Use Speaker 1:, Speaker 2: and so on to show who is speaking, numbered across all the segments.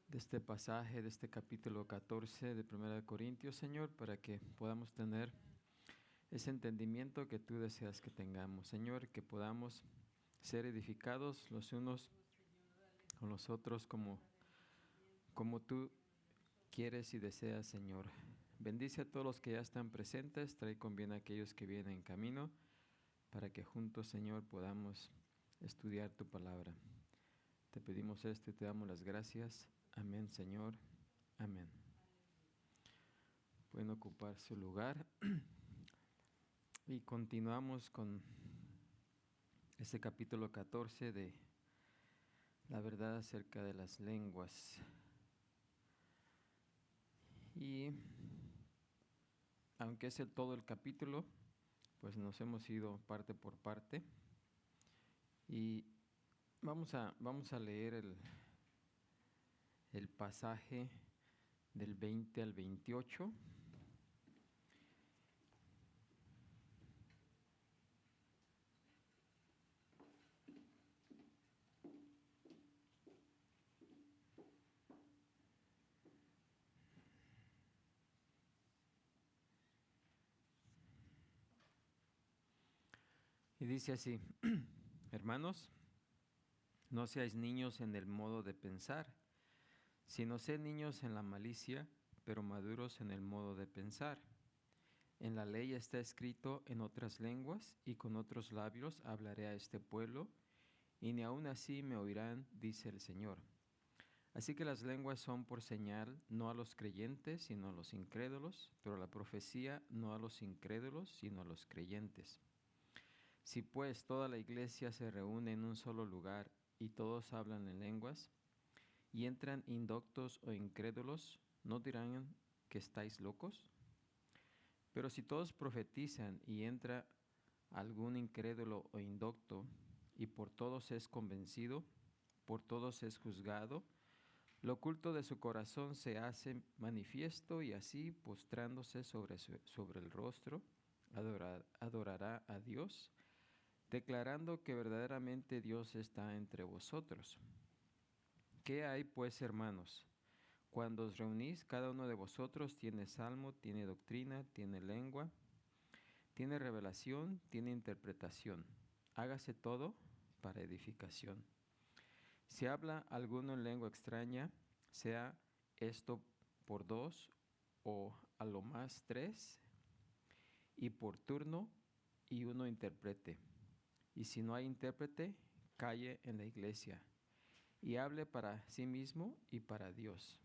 Speaker 1: de este pasaje, de este capítulo 14 de 1 Corintios, Señor, para que podamos tener ese entendimiento que tú deseas que tengamos, Señor, que podamos ser edificados los unos con los otros como tú quieres y deseas, Señor. Bendice a todos los que ya están presentes, trae con bien a aquellos que vienen en camino, para que juntos, Señor, podamos estudiar tu palabra. Te pedimos esto y te damos las gracias. Amén, Señor. Amén. Pueden ocupar su lugar. Y continuamos con este capítulo 14 de la verdad acerca de las lenguas. Y aunque es todo el capítulo, pues nos hemos ido parte por parte. Y vamos a leer el pasaje del 20 al 28. Y dice así: Hermanos, no seáis niños en el modo de pensar, sino sed niños en la malicia, pero maduros en el modo de pensar. En la ley está escrito: en otras lenguas y con otros labios hablaré a este pueblo, y ni aun así me oirán, dice el Señor. Así que las lenguas son por señal, no a los creyentes, sino a los incrédulos, pero la profecía no a los incrédulos, sino a los creyentes. Si pues toda la iglesia se reúne en un solo lugar y todos hablan en lenguas, y entran indoctos o incrédulos, ¿no dirán que estáis locos? Pero si todos profetizan y entra algún incrédulo o indocto, y por todos es convencido, por todos es juzgado, lo oculto de su corazón se hace manifiesto, y así, postrándose sobre el rostro, adorará a Dios, declarando que verdaderamente Dios está entre vosotros. ¿Qué hay pues, hermanos? Cuando os reunís, cada uno de vosotros tiene salmo, tiene doctrina, tiene lengua, tiene revelación, tiene interpretación. Hágase todo para edificación. Si habla alguno en lengua extraña, sea esto por 2 o a lo más 3, y por turno, y uno interprete. Y si no hay intérprete, calle en la iglesia y hable para sí mismo y para Dios.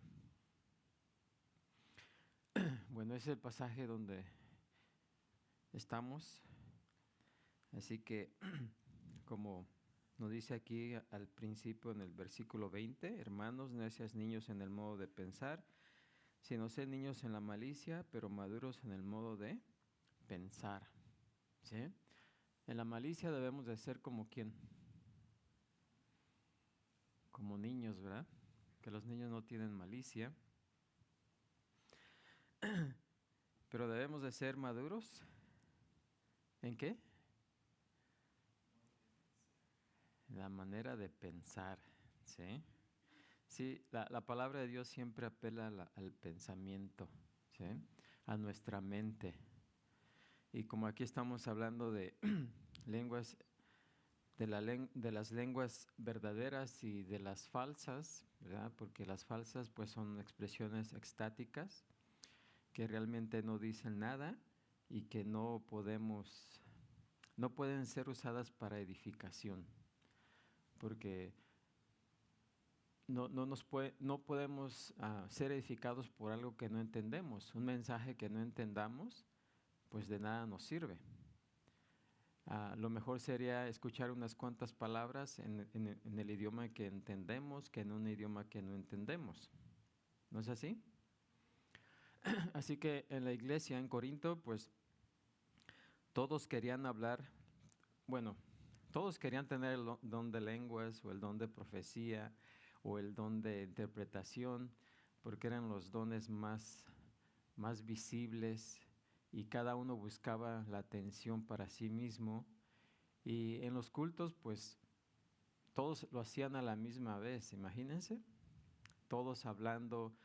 Speaker 1: Bueno, ese es el pasaje donde estamos. Así que, como nos dice aquí al principio en el versículo 20, hermanos, no seáis niños en el modo de pensar, sino sed niños en la malicia, pero maduros en el modo de pensar. ¿Sí? En la malicia debemos de ser como ¿quién? Como niños, ¿verdad? Que los niños no tienen malicia. Pero debemos de ser maduros. ¿En qué? En la manera de pensar, ¿sí? Sí, la palabra de Dios siempre apela al pensamiento, ¿sí? A nuestra mente. Y como aquí estamos hablando de lenguas, de las lenguas verdaderas y de las falsas, ¿verdad? Porque las falsas pues son expresiones extáticas que realmente no dicen nada y que no pueden ser usadas para edificación, porque no podemos ser edificados por algo que no entendemos. Un mensaje que no entendamos, pues de nada nos sirve. Lo mejor sería escuchar unas cuantas palabras en el idioma que entendemos que en un idioma que no entendemos. ¿No es así? Así que en la iglesia en Corinto, pues todos querían hablar, bueno, todos querían tener el don de lenguas o el don de profecía o el don de interpretación, porque eran los dones más visibles, y cada uno buscaba la atención para sí mismo. Y en los cultos, pues todos lo hacían a la misma vez, imagínense. todos hablando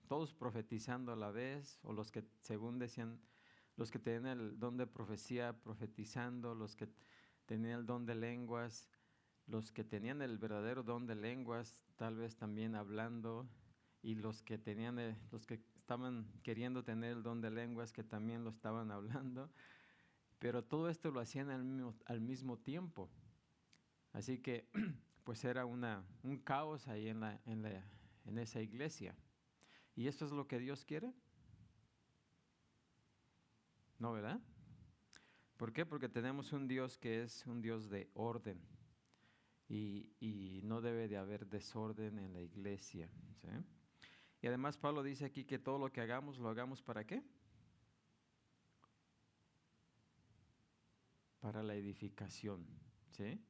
Speaker 1: todos profetizando a la vez, o los que según decían, los que tenían el don de profecía profetizando, los que tenían el don de lenguas, los que tenían el verdadero don de lenguas, tal vez también hablando, y los que los que estaban queriendo tener el don de lenguas, que también lo estaban hablando, pero todo esto lo hacían al mismo tiempo. Así que pues era un caos ahí en esa iglesia. ¿Y esto es lo que Dios quiere? No, ¿verdad? ¿Por qué? Porque tenemos un Dios que es un Dios de orden, y no debe de haber desorden en la iglesia, ¿sí? Y además Pablo dice aquí que todo lo que hagamos, ¿lo hagamos para qué? Para la edificación, ¿sí?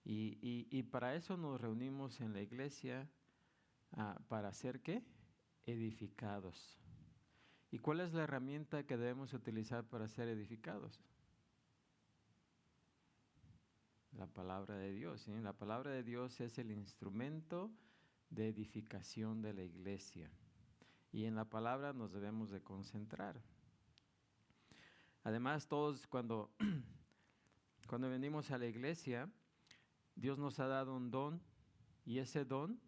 Speaker 1: Y para eso nos reunimos en la iglesia, ¿para ser qué? Edificados. ¿Y cuál es la herramienta que debemos utilizar para ser edificados? La palabra de Dios, ¿sí? La palabra de Dios es el instrumento de edificación de la iglesia. Y en la palabra nos debemos de concentrar. Además, todos cuando venimos a la iglesia, Dios nos ha dado un don, y ese don,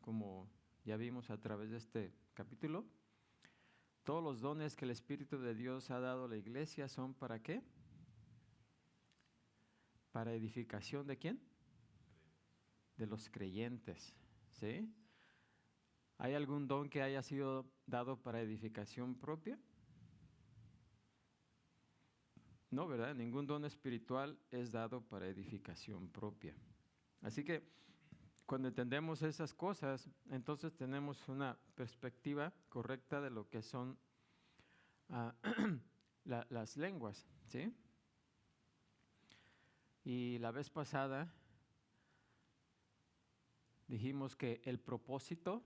Speaker 1: como ya vimos a través de este capítulo, todos los dones que el Espíritu de Dios ha dado a la iglesia son ¿para qué? ¿Para edificación de quién? De los creyentes, ¿sí? ¿Hay algún don que haya sido dado para edificación propia? No, ¿verdad? Ningún don espiritual es dado para edificación propia. Así que cuando entendemos esas cosas, entonces tenemos una perspectiva correcta de lo que son las lenguas, ¿sí? Y la vez pasada dijimos que el propósito,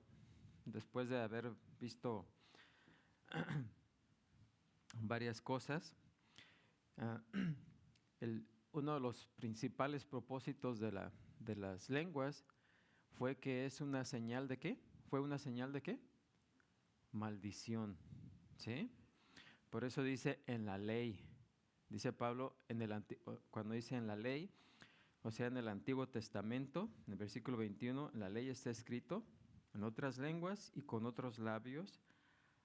Speaker 1: después de haber visto varias cosas, uno de los principales propósitos de las lenguas fue que es una señal de ¿qué? ¿Fue una señal de qué? Maldición, ¿sí? Por eso dice en la ley, dice Pablo cuando dice en la ley, o sea en el Antiguo Testamento, en el versículo 21, en la ley está escrito, en otras lenguas y con otros labios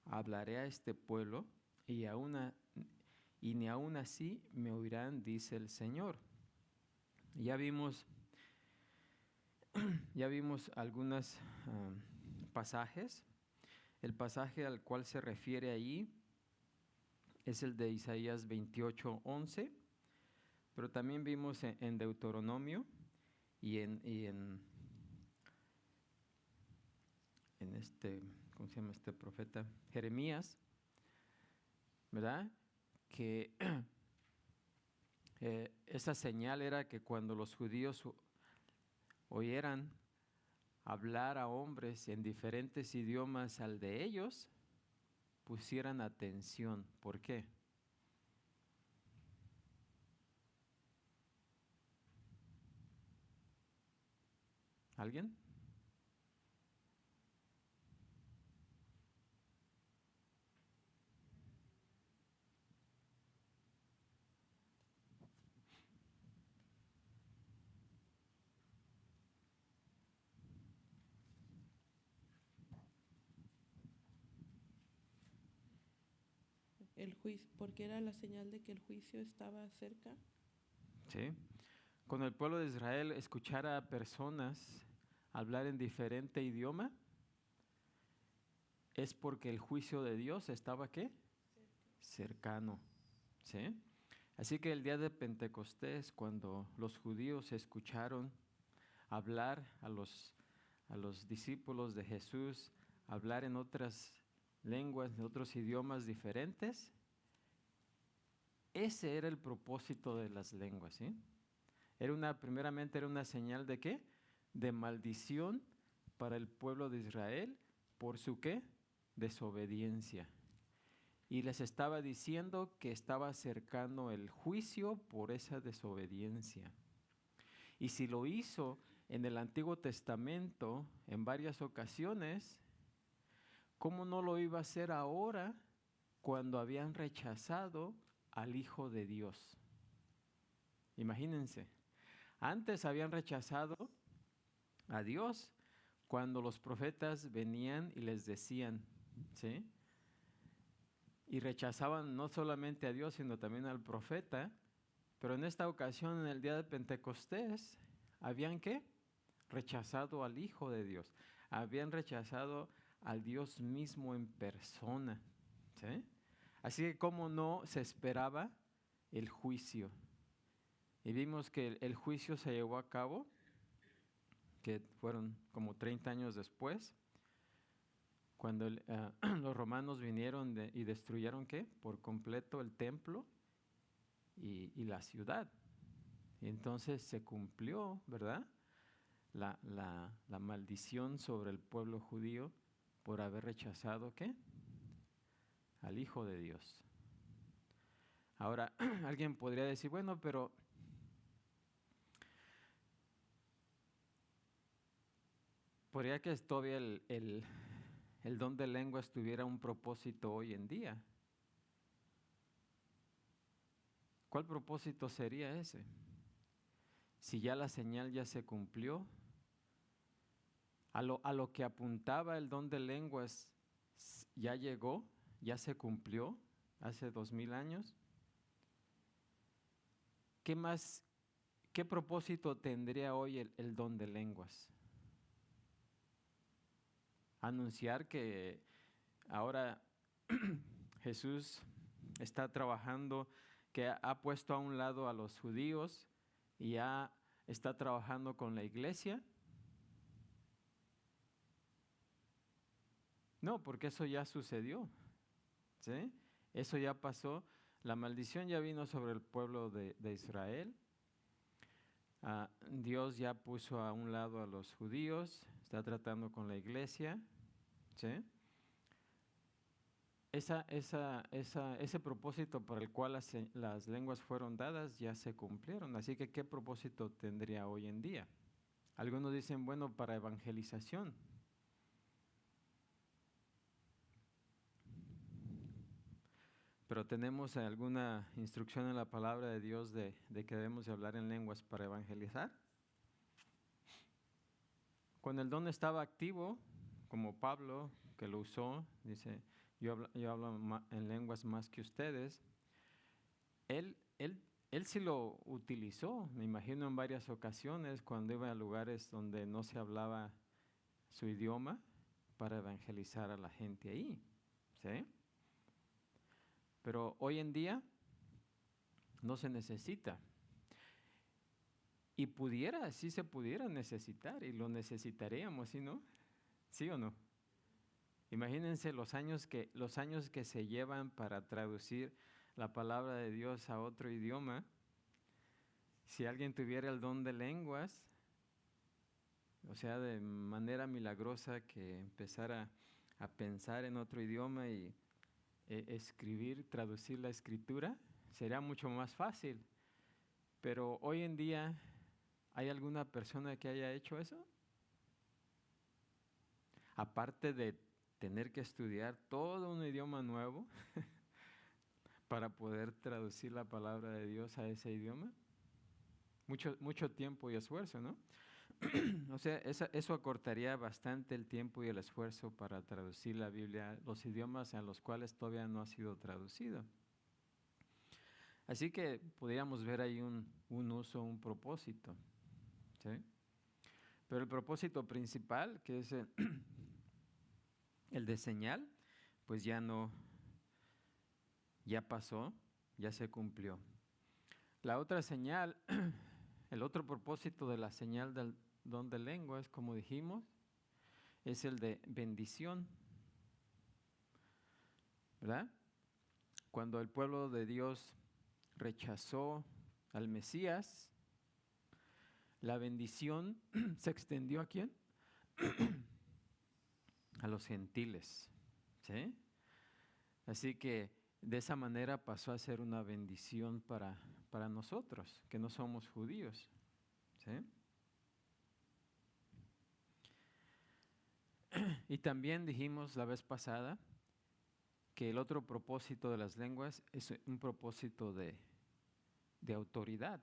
Speaker 1: hablaré a este pueblo, y ni aún así me oirán, dice el Señor. Ya vimos algunos pasajes. El pasaje al cual se refiere ahí es el de Isaías 28:11, pero también vimos en Deuteronomio y en ¿cómo se llama este profeta? Jeremías, ¿verdad? Que esa señal era que cuando los judíos oyeran hablar a hombres en diferentes idiomas al de ellos, pusieran atención. ¿Por qué? ¿Alguien?
Speaker 2: El juicio, porque era la señal de que el juicio estaba cerca.
Speaker 1: Sí. Cuando el pueblo de Israel escuchara a personas hablar en diferente idioma, es porque el juicio de Dios estaba ¿qué? Cercano, ¿sí? Así que el día de Pentecostés, cuando los judíos escucharon hablar a los discípulos de Jesús, hablar en otras lenguas, en otros idiomas diferentes, ese era el propósito de las lenguas, ¿sí? Primeramente era una señal de ¿qué? De maldición para el pueblo de Israel por su ¿qué? Desobediencia. Y les estaba diciendo que estaba cercano el juicio por esa desobediencia. Y si lo hizo en el Antiguo Testamento en varias ocasiones, ¿cómo no lo iba a hacer ahora cuando habían rechazado al Hijo de Dios? Imagínense, antes habían rechazado a Dios cuando los profetas venían y les decían, ¿sí? Y rechazaban no solamente a Dios, sino también al profeta. Pero en esta ocasión, en el día de Pentecostés, ¿habían qué? Rechazado al Hijo de Dios. Habían rechazado al Dios mismo en persona, ¿sí? Así que como no se esperaba el juicio. Y vimos que el juicio se llevó a cabo, que fueron como 30 años después, cuando los romanos vinieron y destruyeron ¿qué? Por completo el templo y la ciudad. Y entonces se cumplió, ¿verdad? La maldición sobre el pueblo judío por haber rechazado ¿qué? Al Hijo de Dios. Ahora, alguien podría decir, bueno, pero podría que todavía el don de lenguas tuviera un propósito hoy en día. ¿Cuál propósito sería ese? Si ya la señal ya se cumplió, a lo que apuntaba el don de lenguas ya llegó, ya se cumplió hace 2000 años. ¿Qué más, qué propósito tendría hoy el don de lenguas? Anunciar que ahora Jesús está trabajando, que ha puesto a un lado a los judíos y ya está trabajando con la iglesia. No, porque eso ya sucedió, ¿sí? Eso ya pasó. La maldición ya vino sobre el pueblo de Israel. Dios ya puso a un lado a los judíos, está tratando con la iglesia, ¿sí? Ese propósito para el cual las lenguas fueron dadas ya se cumplieron. Así que, ¿qué propósito tendría hoy en día? Algunos dicen, bueno, para evangelización. Pero ¿tenemos alguna instrucción en la palabra de Dios de que debemos de hablar en lenguas para evangelizar? Cuando el don estaba activo, como Pablo, que lo usó, dice, yo hablo en lenguas más que ustedes, él sí lo utilizó, me imagino en varias ocasiones, cuando iba a lugares donde no se hablaba su idioma, para evangelizar a la gente ahí, ¿sí? Pero hoy en día no se necesita. Y sí se pudiera necesitar, y lo necesitaríamos, ¿sí no? ¿Sí o no? Imagínense los años que se llevan para traducir la palabra de Dios a otro idioma. Si alguien tuviera el don de lenguas, o sea, de manera milagrosa que empezara a pensar en otro idioma y escribir, traducir la escritura, sería mucho más fácil. Pero hoy en día, ¿hay alguna persona que haya hecho eso? Aparte de tener que estudiar todo un idioma nuevo para poder traducir la palabra de Dios a ese idioma. Mucho tiempo y esfuerzo, ¿no? O sea, eso acortaría bastante el tiempo y el esfuerzo para traducir la Biblia, los idiomas a los cuales todavía no ha sido traducido. Así que podríamos ver ahí un uso, un propósito, ¿sí? Pero el propósito principal, que es el de señal, pues ya no, ya pasó, ya se cumplió. La otra señal, el otro propósito de la señal del don de lenguas, como dijimos, es el de bendición, ¿verdad? Cuando el pueblo de Dios rechazó al Mesías, la bendición se extendió ¿a quién? A los gentiles, ¿sí? Así que de esa manera pasó a ser una bendición para nosotros, que no somos judíos, ¿sí? Y también dijimos la vez pasada que el otro propósito de las lenguas es un propósito de autoridad.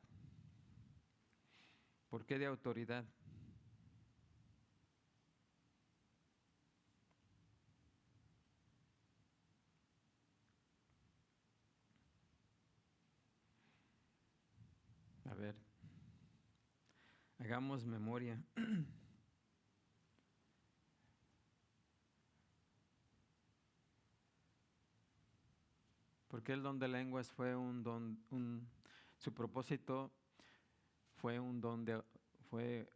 Speaker 1: ¿Por qué de autoridad? A ver, hagamos memoria. ¿Por qué el don de lenguas fue un don, su propósito fue un don fue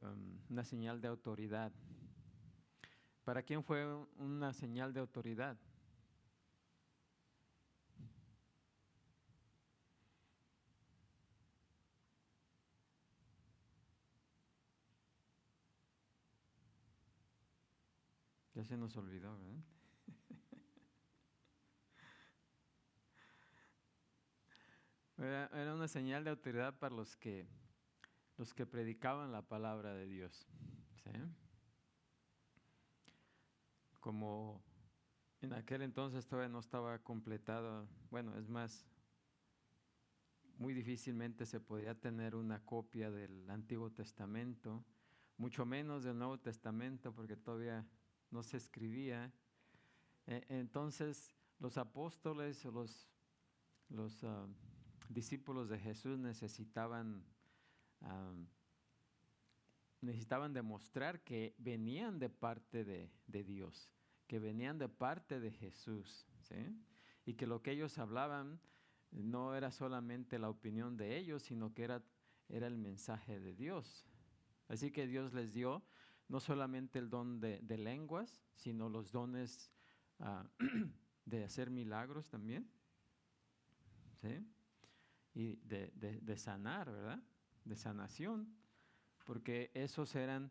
Speaker 1: una señal de autoridad? ¿Para quién fue una señal de autoridad? Ya se nos olvidó, ¿verdad? Era una señal de autoridad para los que predicaban la palabra de Dios. ¿Sí? Como en aquel entonces todavía no estaba completado, bueno, es más, muy difícilmente se podía tener una copia del Antiguo Testamento, mucho menos del Nuevo Testamento, porque todavía no se escribía. Entonces, los apóstoles o los discípulos de Jesús necesitaban demostrar que venían de parte de Dios, que venían de parte de Jesús, ¿sí? Y que lo que ellos hablaban no era solamente la opinión de ellos, sino que era el mensaje de Dios. Así que Dios les dio no solamente el don de lenguas, sino los dones de hacer milagros también, ¿sí? Y de sanar, ¿verdad? De sanación, porque esos eran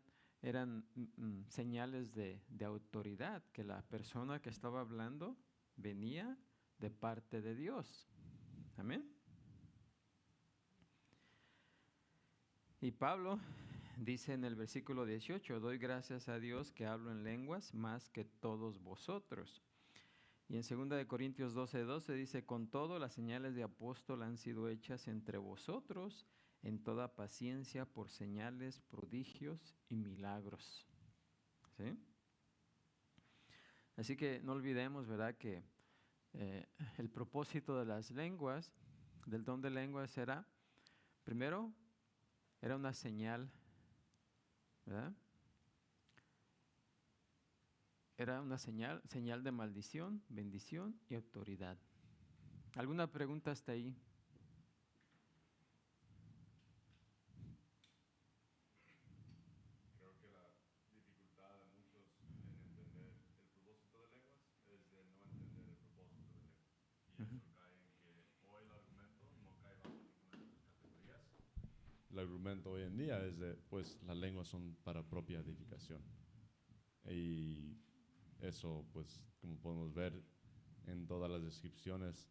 Speaker 1: señales de autoridad, que la persona que estaba hablando venía de parte de Dios. Amén. Y Pablo dice en el versículo 18, doy gracias a Dios que hablo en lenguas más que todos vosotros. Y en 2 Corintios 12:12 dice, con todo las señales de apóstol han sido hechas entre vosotros en toda paciencia por señales, prodigios y milagros. ¿Sí? Así que no olvidemos, ¿verdad?, que el propósito de las lenguas, del don de lenguas era, primero, era una señal, ¿verdad? Era una señal de maldición, bendición y autoridad. ¿Alguna pregunta hasta ahí?
Speaker 3: Creo que la dificultad de muchos en entender el propósito de lenguas es de no entender el propósito de lenguas. Y
Speaker 1: Uh-huh.
Speaker 3: eso cae en que hoy el argumento no cae bajo ninguna de estas categorías. El argumento hoy en día es de, pues, las lenguas son para propia edificación. Y eso, pues, como podemos ver en todas las descripciones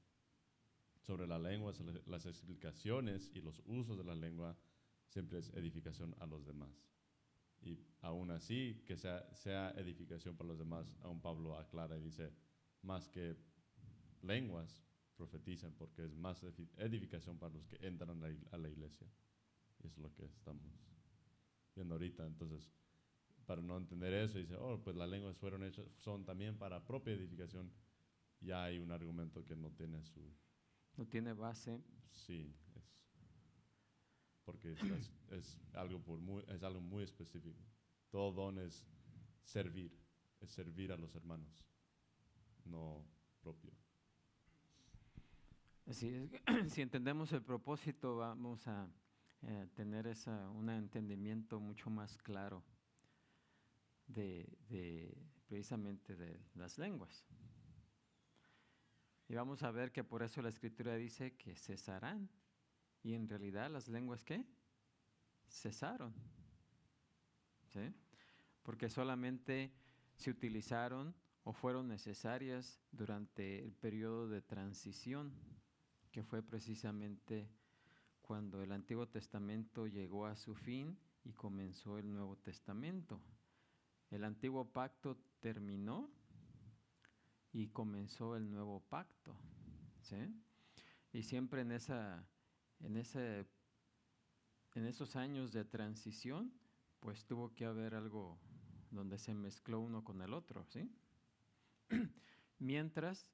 Speaker 3: sobre las lenguas, las explicaciones y los usos de la lengua, siempre es edificación a los demás. Y aún así, que sea edificación para los demás, aún Pablo aclara y dice, más que lenguas, profetizan, porque es más edificación para los que entran a la iglesia. Y es lo que estamos viendo ahorita. Entonces, para no entender eso, dice, oh, pues las lenguas fueron hechas, son también para propia edificación. Ya hay un argumento que no tiene
Speaker 1: No tiene base.
Speaker 3: Sí, porque es algo muy específico. Todo don es servir a los hermanos, no propio.
Speaker 1: Así es, si entendemos el propósito, vamos a tener un entendimiento mucho más claro precisamente de las lenguas. Y vamos a ver que por eso la Escritura dice que cesarán. Y en realidad las lenguas, ¿qué? Cesaron. ¿Sí? Porque solamente se utilizaron o fueron necesarias durante el periodo de transición, que fue precisamente cuando el Antiguo Testamento llegó a su fin y comenzó el Nuevo Testamento. El antiguo pacto terminó y comenzó el nuevo pacto, ¿sí? Y siempre en esos años de transición, pues tuvo que haber algo donde se mezcló uno con el otro, ¿sí? Mientras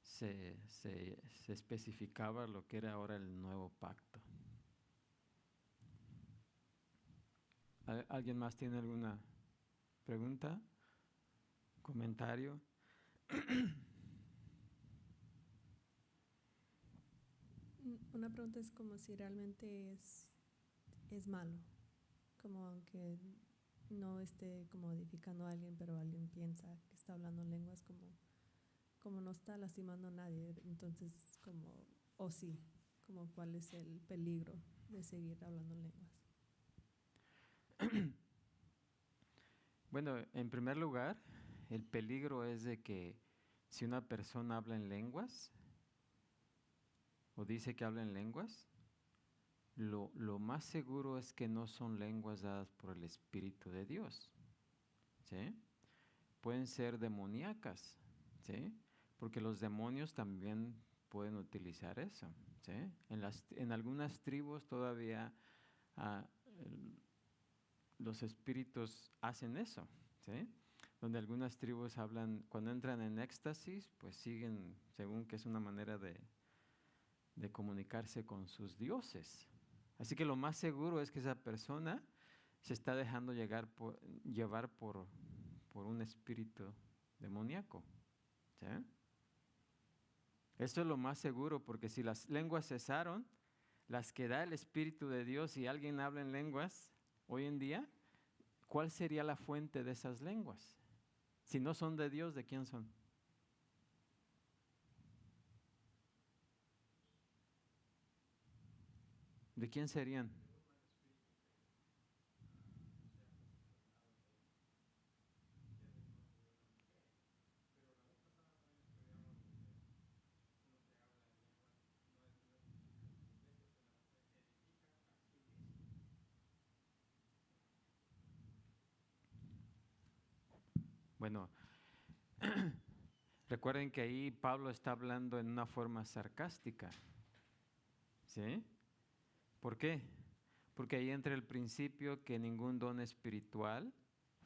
Speaker 1: se especificaba lo que era ahora el nuevo pacto. ¿Alguien más tiene alguna pregunta? ¿Comentario?
Speaker 4: Una pregunta es como si realmente es malo, como aunque no esté como edificando a alguien, pero alguien piensa que está hablando en lenguas, como no está lastimando a nadie, entonces o sí, como cuál es el peligro de seguir hablando en lenguas.
Speaker 1: Bueno, en primer lugar, el peligro es de que si una persona habla en lenguas o dice que habla en lenguas, lo más seguro es que no son lenguas dadas por el Espíritu de Dios, ¿sí? Pueden ser demoníacas, ¿sí? Porque los demonios también pueden utilizar eso, ¿sí? En algunas tribus todavía ah, los espíritus hacen eso, ¿sí? Donde algunas tribus hablan, cuando entran en éxtasis, pues siguen, según que es una manera de comunicarse con sus dioses. Así que lo más seguro es que esa persona se está dejando llevar por un espíritu demoníaco, ¿sí? Esto es lo más seguro, porque si las lenguas cesaron, las que da el Espíritu de Dios y alguien habla en lenguas hoy en día, ¿cuál sería la fuente de esas lenguas? Si no son de Dios, ¿de quién son? ¿De quién serían? Bueno, recuerden que ahí Pablo está hablando en una forma sarcástica, ¿sí? ¿Por qué? Porque ahí entra el principio que ningún don espiritual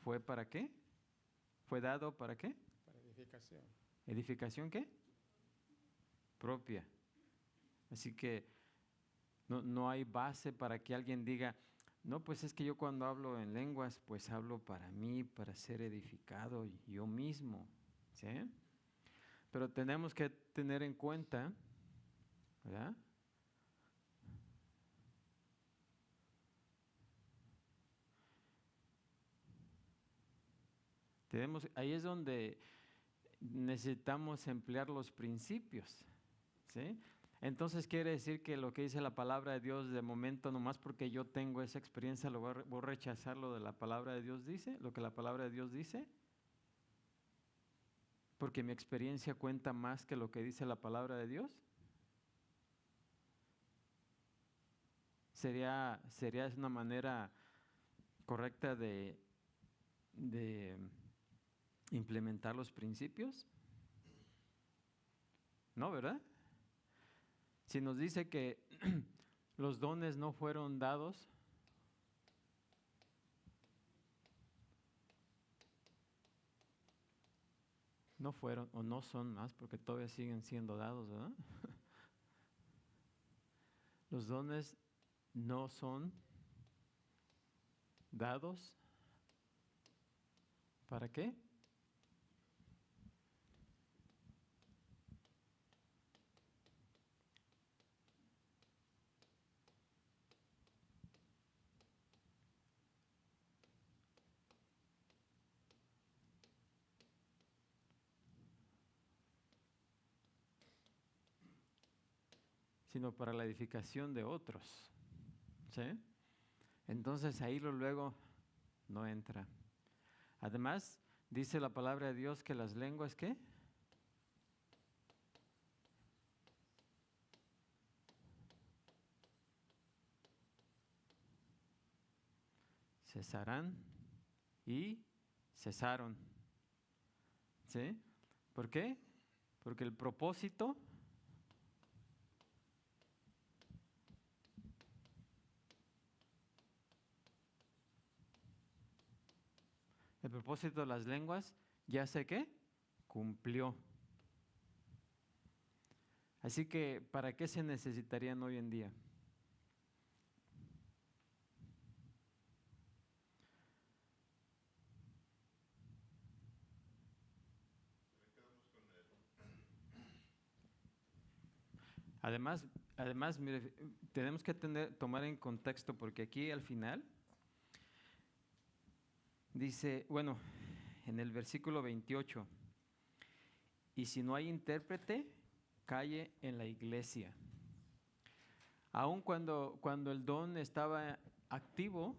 Speaker 1: fue ¿para qué? ¿Fue dado para qué?
Speaker 5: Para edificación.
Speaker 1: ¿Edificación qué? Propia. Así que no hay base para que alguien diga, no, pues es que yo cuando hablo en lenguas, pues hablo para mí, para ser edificado yo mismo, ¿sí? Pero tenemos que tener en cuenta, ¿verdad? Ahí es donde necesitamos emplear los principios, ¿sí? Entonces quiere decir que lo que dice la palabra de Dios de momento, nomás porque yo tengo esa experiencia, voy a rechazar lo de la palabra de Dios dice, lo que la palabra de Dios dice, porque mi experiencia cuenta más que lo que dice la palabra de Dios. ¿Sería una manera correcta de implementar los principios? No, ¿verdad? Si nos dice que los dones no fueron dados, no fueron o no son más, porque todavía siguen siendo dados, ¿verdad? Los dones no son dados. ¿Para qué? Sino para la edificación de otros, ¿sí? Entonces ahí luego no entra. Además, dice la palabra de Dios que las lenguas, ¿qué? Cesarán y cesaron. ¿Sí? ¿Por qué? Porque el propósito de las lenguas ya sé qué, cumplió. Así que, ¿para qué se necesitarían hoy en día? Además, mire, tenemos que tomar en contexto, porque aquí al final dice, bueno, en el versículo 28, y si no hay intérprete, calle en la iglesia. Aun cuando el don estaba activo,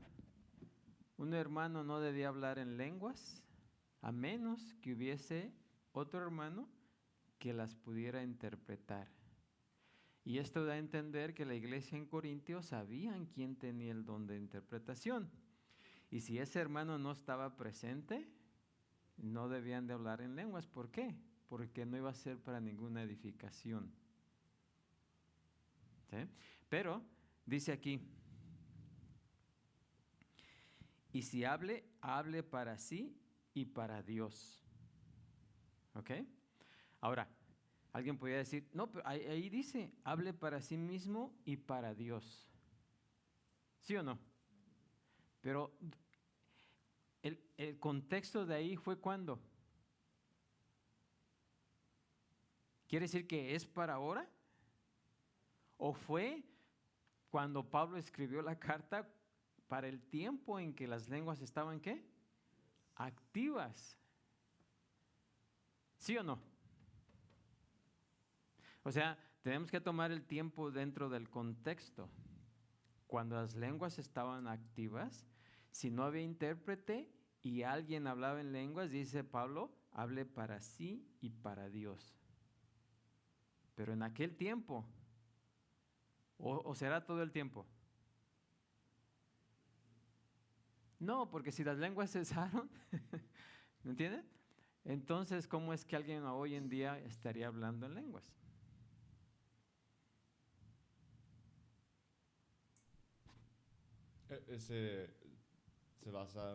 Speaker 1: un hermano no debía hablar en lenguas, a menos que hubiese otro hermano que las pudiera interpretar. Y esto da a entender que la iglesia en Corintios sabían quién tenía el don de interpretación. Y si ese hermano no estaba presente, no debían de hablar en lenguas. ¿Por qué? Porque no iba a ser para ninguna edificación. ¿Sí? Pero dice aquí, y si hable para sí y para Dios. ¿Ok? Ahora, alguien podría decir, no, pero ahí dice, hable para sí mismo y para Dios. ¿Sí o no? Pero el contexto de ahí fue ¿cuándo? ¿Quiere decir que es para ahora? ¿O fue cuando Pablo escribió la carta para el tiempo en que las lenguas estaban ¿qué? Activas. ¿Sí o no? O sea, tenemos que tomar el tiempo dentro del contexto. Cuando las lenguas estaban activas, si no había intérprete y alguien hablaba en lenguas, dice Pablo, hable para sí y para Dios. Pero en aquel tiempo, ¿o será todo el tiempo? No, porque si las lenguas cesaron, ¿me entienden? Entonces, ¿cómo es que alguien hoy en día estaría hablando en lenguas?
Speaker 3: Ese se basa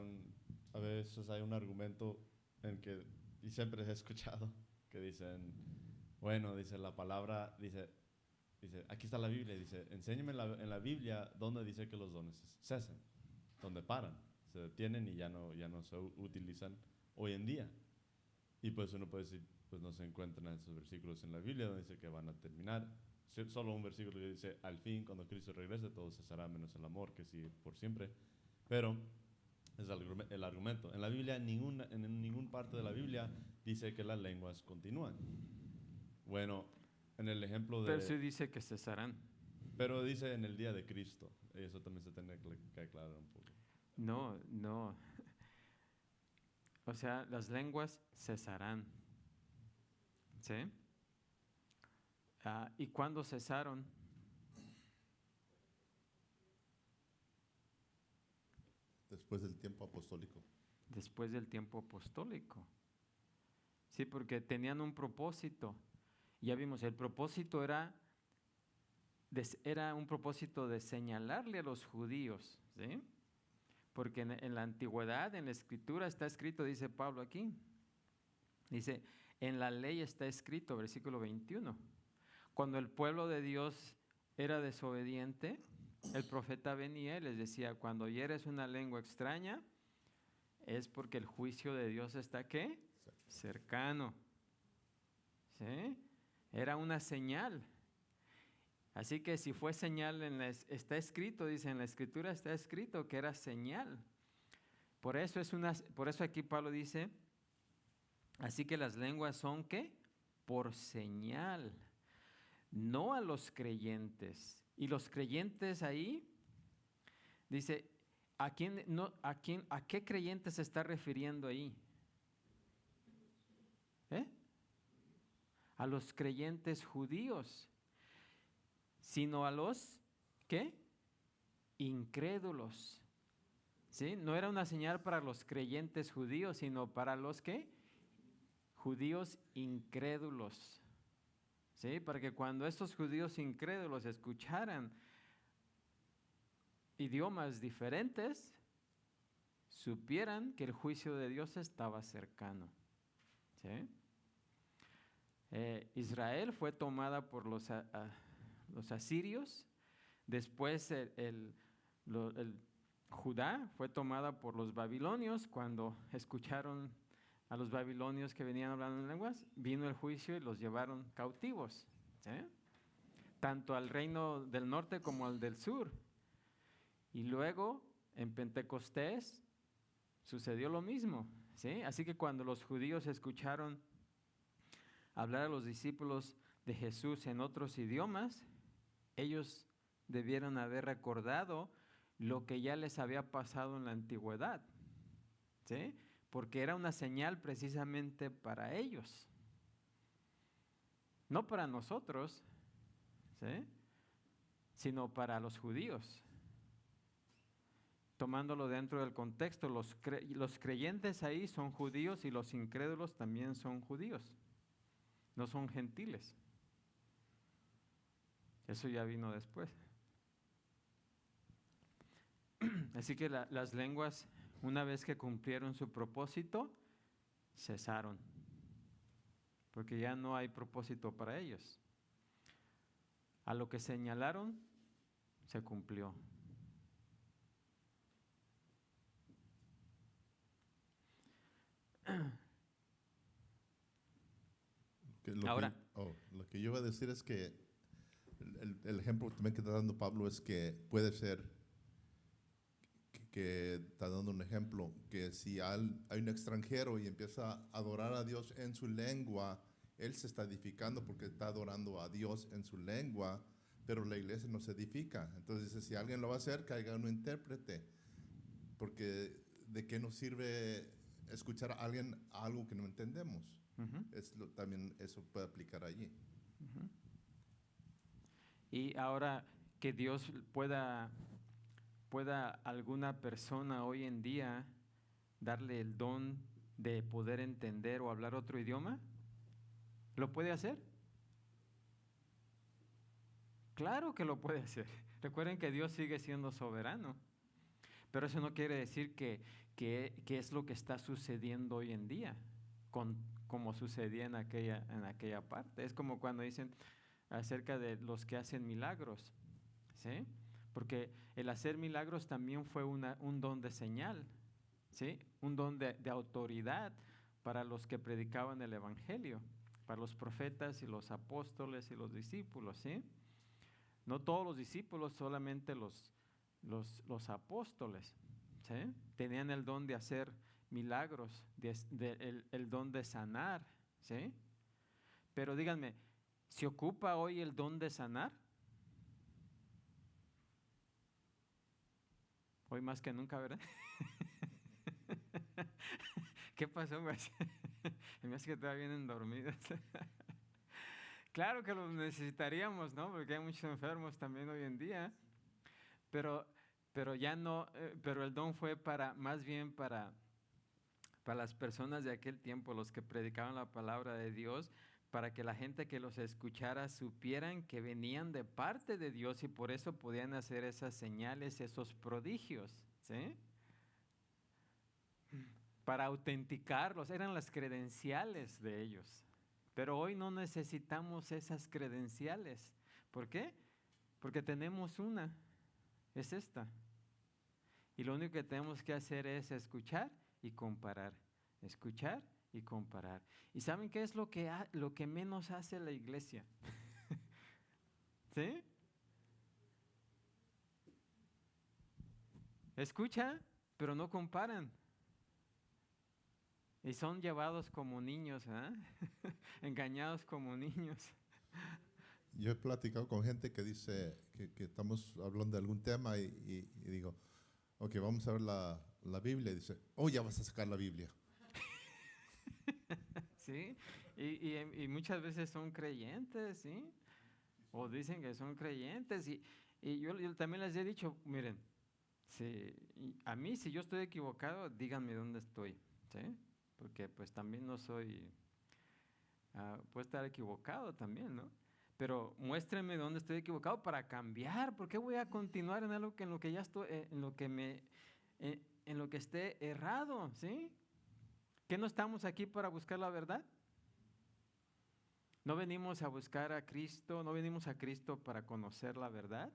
Speaker 3: a veces hay un argumento en que, y siempre he escuchado, que dicen, bueno, dice la palabra, dice, aquí está la Biblia, dice, enséñame en la Biblia dónde dice que los dones cesen, donde paran, se detienen y ya no se utilizan hoy en día. Y pues uno puede decir, pues no se encuentran esos versículos en la Biblia donde dice que van a terminar. Solo un versículo que dice, al fin, cuando Cristo regrese, todo cesará menos el amor, que sigue por siempre. Pero es el argumento. En la Biblia, en ninguna parte de la Biblia dice que las lenguas continúan. Bueno, en el ejemplo de...
Speaker 1: Pero sí dice que cesarán.
Speaker 3: Pero dice en el día de Cristo. Y eso también se tiene que aclarar un poco.
Speaker 1: No. O sea, las lenguas cesarán. ¿Sí? ¿Y cuándo cesaron?
Speaker 5: Después del tiempo apostólico.
Speaker 1: Después del tiempo apostólico. Sí, porque tenían un propósito. Ya vimos, el propósito era un propósito de señalarle a los judíos, ¿sí? Porque en la antigüedad, en la escritura está escrito, dice Pablo aquí, dice, en la ley está escrito, versículo 21, cuando el pueblo de Dios era desobediente, el profeta venía y les decía, cuando oyeres una lengua extraña, es porque el juicio de Dios está ¿qué? Cercano. ¿Sí? Era una señal. Así que si fue señal, está escrito, dice, en la escritura está escrito que era señal. Por eso aquí Pablo dice, así que las lenguas son ¿qué? Por señal, no a los creyentes. Y los creyentes ahí, dice, ¿a qué creyente se está refiriendo ahí? A los creyentes judíos, sino a los, ¿qué? Incrédulos. ¿sí? No era una señal para los creyentes judíos, sino para los que judíos incrédulos, ¿sí? Para que cuando estos judíos incrédulos escucharan idiomas diferentes, supieran que el juicio de Dios estaba cercano, ¿sí? Israel fue tomada por los asirios, después el Judá fue tomada por los babilonios. Cuando escucharon a los babilonios que venían hablando en lenguas, vino el juicio y los llevaron cautivos, ¿sí? Tanto al reino del norte como al del sur. Y luego en Pentecostés sucedió lo mismo, ¿sí? Así que cuando los judíos escucharon hablar a los discípulos de Jesús en otros idiomas, ellos debieron haber recordado lo que ya les había pasado en la antigüedad, ¿sí? Porque era una señal precisamente para ellos, no para nosotros, ¿sí? Sino para los judíos. Tomándolo dentro del contexto, los creyentes ahí son judíos y los incrédulos también son judíos, no son gentiles. Eso ya vino después. Así que las lenguas, una vez que cumplieron su propósito, cesaron, porque ya no hay propósito para ellos. A lo que señalaron, se cumplió. Ahora,
Speaker 5: lo que yo iba a decir es que el ejemplo también que está dando Pablo es que puede ser que está dando un ejemplo, que si hay un extranjero y empieza a adorar a Dios en su lengua, él se está edificando porque está adorando a Dios en su lengua, pero la iglesia no se edifica. Entonces dice, si alguien lo va a hacer, que haya un intérprete, porque ¿de qué nos sirve escuchar a alguien algo que no entendemos? También eso puede aplicar allí.
Speaker 1: Y ahora que Dios pueda alguna persona hoy en día darle el don de poder entender o hablar otro idioma, ¿lo puede hacer? Claro que lo puede hacer. Recuerden que Dios sigue siendo soberano, pero eso no quiere decir que es lo que está sucediendo hoy en día, como sucedía en aquella parte. Es como cuando dicen acerca de los que hacen milagros, ¿sí? Porque el hacer milagros también fue un don de señal, ¿sí? Un don de autoridad para los que predicaban el evangelio, para los profetas y los apóstoles y los discípulos, ¿sí? No todos los discípulos, solamente los apóstoles, ¿sí? Tenían el don de hacer milagros, el don de sanar, ¿sí? Pero díganme, ¿se ocupa hoy el don de sanar? Hoy más que nunca, ¿verdad? ¿Qué pasó, güey? Me hace que todavía vienen dormidos. Claro que lo necesitaríamos, ¿no? Porque hay muchos enfermos también hoy en día. Pero ya no, pero el don fue más bien para las personas de aquel tiempo, los que predicaban la palabra de Dios, para que la gente que los escuchara supieran que venían de parte de Dios y por eso podían hacer esas señales, esos prodigios, ¿sí? Para autenticarlos, eran las credenciales de ellos. Pero hoy no necesitamos esas credenciales. ¿Por qué? Porque tenemos una, es esta. Y lo único que tenemos que hacer es escuchar y comparar, escuchar y comparar. ¿Y saben qué es lo que menos hace la iglesia? ¿Sí? Escucha, pero no comparan. Y son llevados como niños, engañados como niños.
Speaker 5: Yo he platicado con gente que dice que estamos hablando de algún tema y digo, ok, vamos a ver la Biblia. Y dice, ya vas a sacar la Biblia.
Speaker 1: Sí, y muchas veces son creyentes, ¿sí? O dicen que son creyentes. Y yo también les he dicho, miren, Sí, y a mí, si yo estoy equivocado, díganme dónde estoy, ¿sí? Porque pues también no soy, puedo estar equivocado también, ¿no? Pero muéstrenme dónde estoy equivocado para cambiar. ¿Por qué voy a continuar en algo que en lo que ya estoy, en lo que esté errado, ¿sí? ¿Qué no estamos aquí para buscar la verdad? ¿No venimos a buscar a Cristo? ¿No venimos a Cristo para conocer la verdad?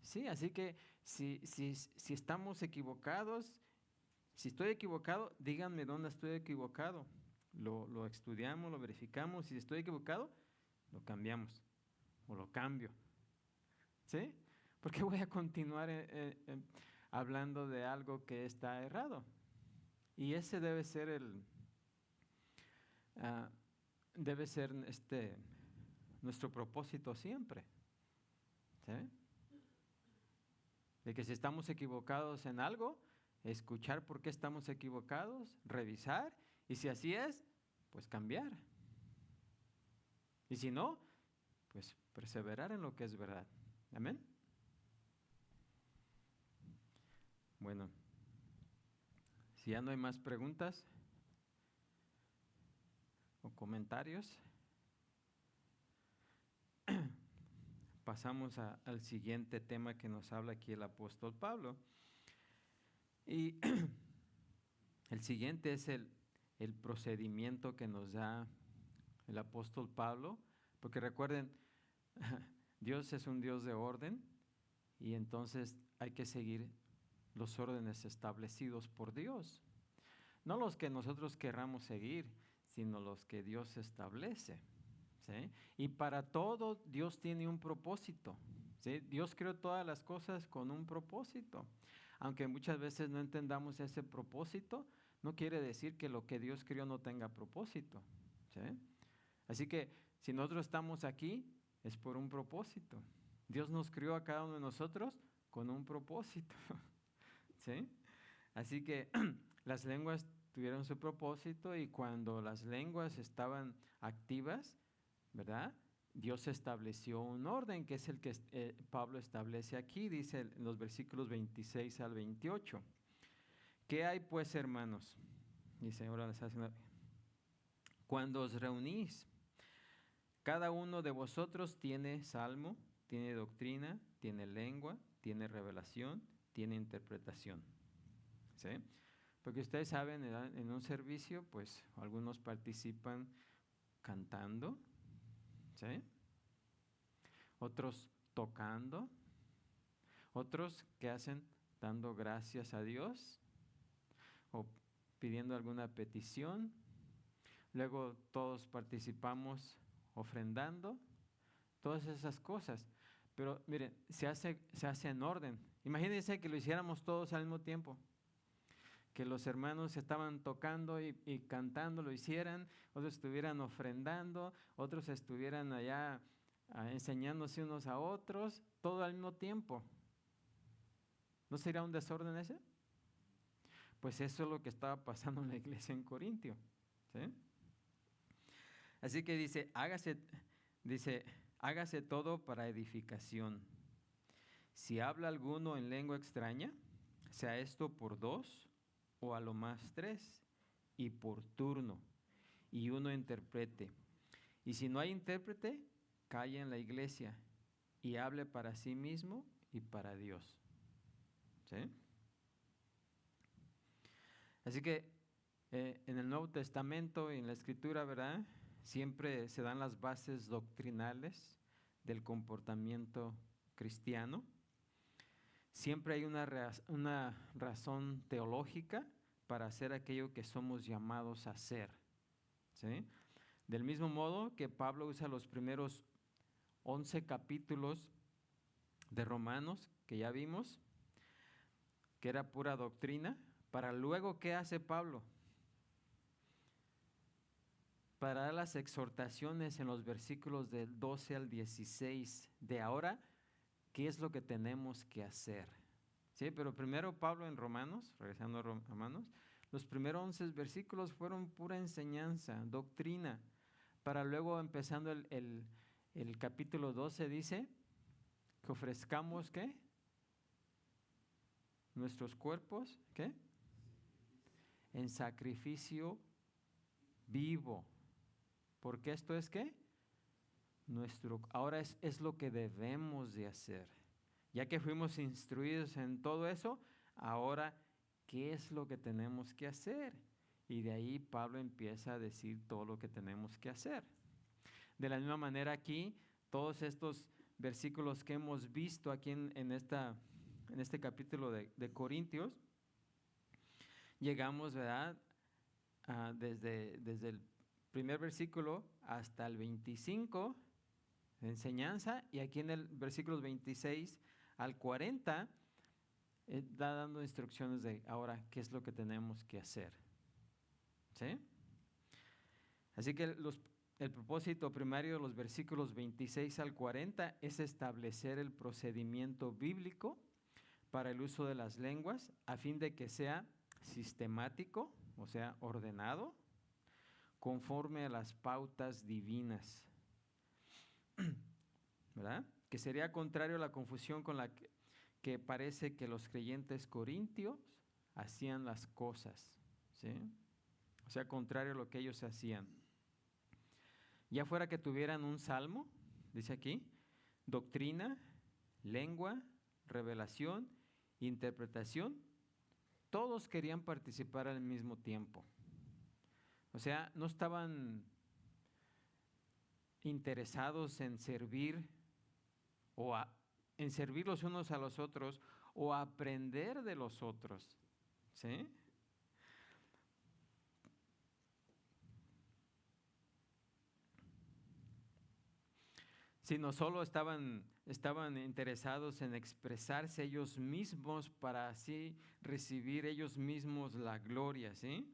Speaker 1: Sí, así que si estamos equivocados, si estoy equivocado, díganme dónde estoy equivocado. Lo estudiamos, lo verificamos. Si estoy equivocado, lo cambiamos o lo cambio. ¿Sí? ¿Por qué voy a continuar hablando de algo que está errado? Y ese debe ser nuestro propósito siempre. ¿Sí? De que si estamos equivocados en algo, escuchar por qué estamos equivocados, revisar, y si así es, pues cambiar. Y si no, pues perseverar en lo que es verdad. Amén. Bueno, si ya no hay más preguntas o comentarios, pasamos al siguiente tema que nos habla aquí el apóstol Pablo. Y el siguiente es el procedimiento que nos da el apóstol Pablo, porque recuerden, Dios es un Dios de orden y entonces hay que seguir los órdenes establecidos por Dios. No los que nosotros querramos seguir, sino los que Dios establece. ¿Sí? Y para todo Dios tiene un propósito. ¿Sí? Dios creó todas las cosas con un propósito. Aunque muchas veces no entendamos ese propósito, no quiere decir que lo que Dios creó no tenga propósito. ¿Sí? Así que si nosotros estamos aquí, es por un propósito. Dios nos creó a cada uno de nosotros con un propósito. ¿Sí? Así que las lenguas tuvieron su propósito y cuando las lenguas estaban activas, ¿verdad? Dios estableció un orden que es el que Pablo establece aquí, dice en los versículos 26 al 28. ¿Qué hay pues, hermanos? Dice, ahora les hace cuando os reunís, cada uno de vosotros tiene salmo, tiene doctrina, tiene lengua, tiene revelación, tiene interpretación. ¿Sí? Porque ustedes saben, en un servicio, pues algunos participan cantando, ¿sí? Otros tocando, otros que hacen dando gracias a Dios o pidiendo alguna petición. Luego todos participamos ofrendando, todas esas cosas. Pero miren, se hace en orden. Imagínense que lo hiciéramos todos al mismo tiempo. Que los hermanos estaban tocando y cantando, lo hicieran, otros estuvieran ofrendando, otros estuvieran allá enseñándose unos a otros, todo al mismo tiempo. ¿No sería un desorden ese? Pues eso es lo que estaba pasando en la iglesia en Corintio. ¿Sí? Así que dice, hágase todo para edificación. Si habla alguno en lengua extraña, sea esto por 2 o a lo más 3, y por turno, y uno interprete. Y si no hay intérprete, calle en la iglesia y hable para sí mismo y para Dios. ¿Sí? Así que en el Nuevo Testamento y en la Escritura, ¿verdad? Siempre se dan las bases doctrinales del comportamiento cristiano. Siempre hay una razón teológica para hacer aquello que somos llamados a hacer. ¿Sí? Del mismo modo que Pablo usa los primeros 11 capítulos de Romanos, que ya vimos, que era pura doctrina, para luego, ¿qué hace Pablo? Para dar las exhortaciones en los versículos del 12 al 16 de ahora, ¿qué es lo que tenemos que hacer? ¿Sí? Pero primero Pablo en Romanos, regresando a Romanos, los primeros 11 versículos fueron pura enseñanza, doctrina, para luego empezando el capítulo 12 dice que ofrezcamos, ¿qué? nuestros cuerpos, ¿qué? En sacrificio vivo. Porque esto es ¿qué? Ahora es lo que debemos de hacer. Ya que fuimos instruidos en todo eso, ahora, ¿qué es lo que tenemos que hacer? Y de ahí Pablo empieza a decir todo lo que tenemos que hacer. De la misma manera aquí, todos estos versículos que hemos visto aquí en este capítulo de Corintios, llegamos, ¿verdad? Desde el primer versículo hasta el 25, de enseñanza, y aquí en el versículos 26 al 40, está dando instrucciones de ahora qué es lo que tenemos que hacer. ¿Sí? Así que el propósito primario de los versículos 26 al 40 es establecer el procedimiento bíblico para el uso de las lenguas a fin de que sea sistemático, o sea, ordenado, conforme a las pautas divinas, ¿verdad? Que sería contrario a la confusión con la que parece que los creyentes corintios hacían las cosas, ¿sí? O sea, contrario a lo que ellos hacían. Ya fuera que tuvieran un salmo, dice aquí, doctrina, lengua, revelación, interpretación, todos querían participar al mismo tiempo. O sea, no estaban interesados en servir en servir los unos a los otros o aprender de los otros, ¿sí? Sino solo estaban interesados en expresarse ellos mismos para así recibir ellos mismos la gloria, ¿sí?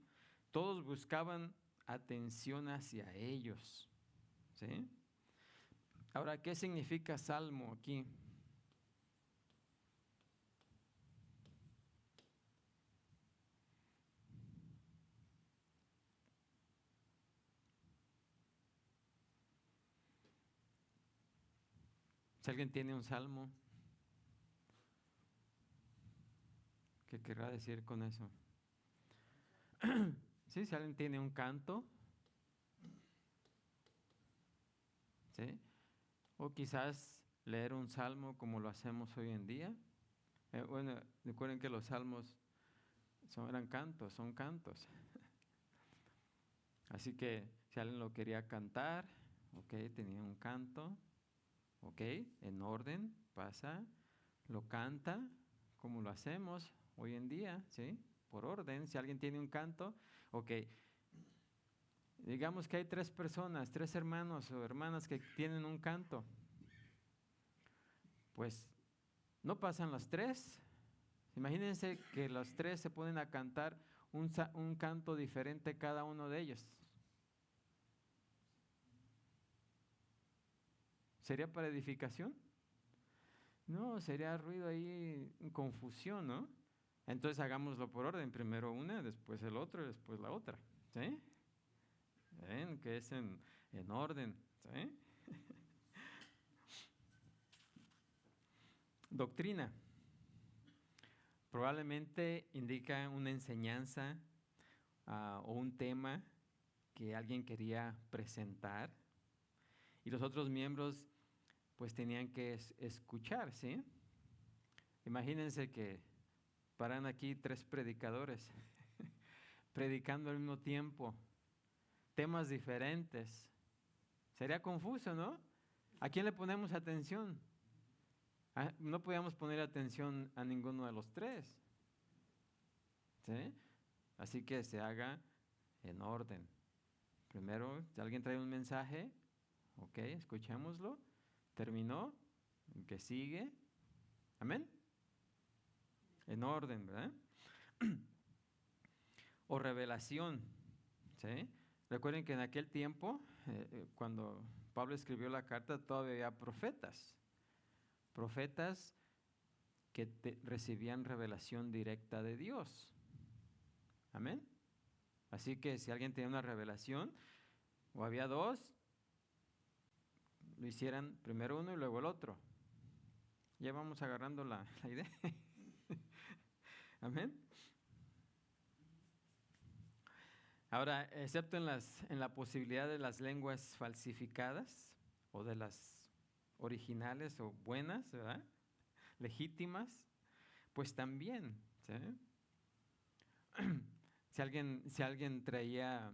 Speaker 1: Todos buscaban atención hacia ellos, ¿sí? Ahora, ¿qué significa salmo aquí? Si alguien tiene un salmo, ¿qué querrá decir con eso? Sí, si alguien tiene un canto, ¿sí? O quizás leer un salmo como lo hacemos hoy en día. Bueno, recuerden que los salmos son cantos. Así que si alguien lo quería cantar, ok, tenía un canto, ok, en orden, pasa, lo canta, como lo hacemos hoy en día, ¿sí? Por orden, si alguien tiene un canto, ok. Digamos que hay 3 personas, 3 hermanos o hermanas que tienen un canto. Pues no pasan los 3. Imagínense que los 3 se ponen a cantar un canto diferente cada uno de ellos. ¿Sería para edificación? No, sería ruido ahí, confusión, ¿no? Entonces hagámoslo por orden, primero una, después el otro y después la otra, ¿sí? ¿Ven? Que es en orden, ¿sí? Doctrina. Probablemente indica una enseñanza o un tema que alguien quería presentar y los otros miembros pues tenían que escuchar, ¿sí? Imagínense que paran aquí 3 predicadores predicando al mismo tiempo, temas diferentes. Sería confuso, ¿no? ¿A quién le ponemos atención? No podíamos poner atención a ninguno de los 3, ¿sí? Así que se haga en orden. Primero, si alguien trae un mensaje, ok, escuchémoslo. Terminó, el que sigue. Amén. En orden, ¿verdad? O revelación, ¿sí? Recuerden que en aquel tiempo, cuando Pablo escribió la carta, todavía había profetas que recibían revelación directa de Dios. Amén. Así que si alguien tenía una revelación, o había 2, lo hicieran primero uno y luego el otro. Ya vamos agarrando la idea. Amén. Ahora, excepto en la posibilidad de las lenguas falsificadas o de las originales o buenas, ¿verdad? Legítimas, pues también, ¿sí? Si alguien traía,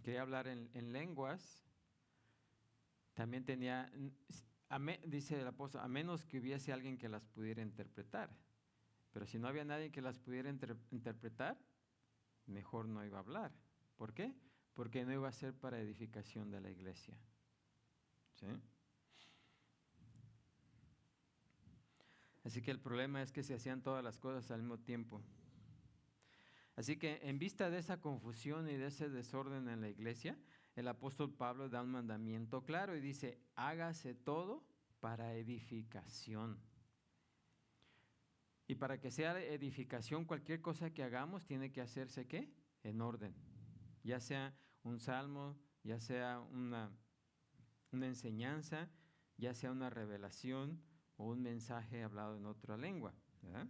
Speaker 1: quería hablar en lenguas, también tenía, dice el apóstol, a menos que hubiese alguien que las pudiera interpretar. Pero si no había nadie que las pudiera interpretar, mejor no iba a hablar. ¿Por qué? Porque no iba a ser para edificación de la iglesia. ¿Sí? Así que el problema es que se hacían todas las cosas al mismo tiempo. Así que en vista de esa confusión y de ese desorden en la iglesia, el apóstol Pablo da un mandamiento claro y dice, hágase todo para edificación. Y para que sea edificación, cualquier cosa que hagamos tiene que hacerse, ¿qué? En orden. Ya sea un salmo, ya sea una enseñanza, ya sea una revelación o un mensaje hablado en otra lengua, ¿verdad?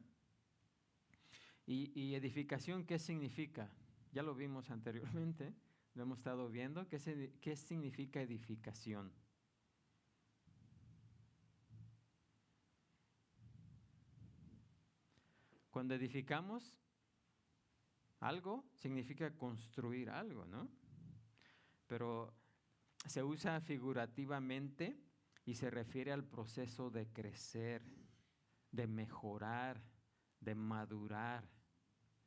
Speaker 1: Y edificación, ¿qué significa? Ya lo vimos anteriormente, lo hemos estado viendo. ¿Qué significa edificación? Cuando edificamos algo, significa construir algo, ¿no? Pero se usa figurativamente y se refiere al proceso de crecer, de mejorar, de madurar,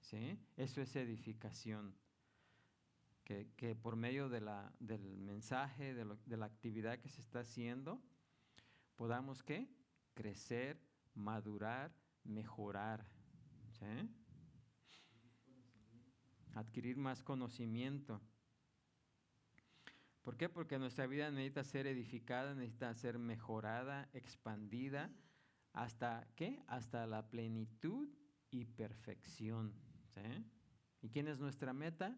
Speaker 1: ¿sí? Eso es edificación. Que por medio del mensaje, de la actividad que se está haciendo, podamos, ¿qué? Crecer, madurar, mejorar, ¿sí? Adquirir más conocimiento. ¿Por qué? Porque nuestra vida necesita ser edificada, necesita ser mejorada, expandida, ¿hasta qué? Hasta la plenitud y perfección, ¿sí? ¿Y quién es nuestra meta?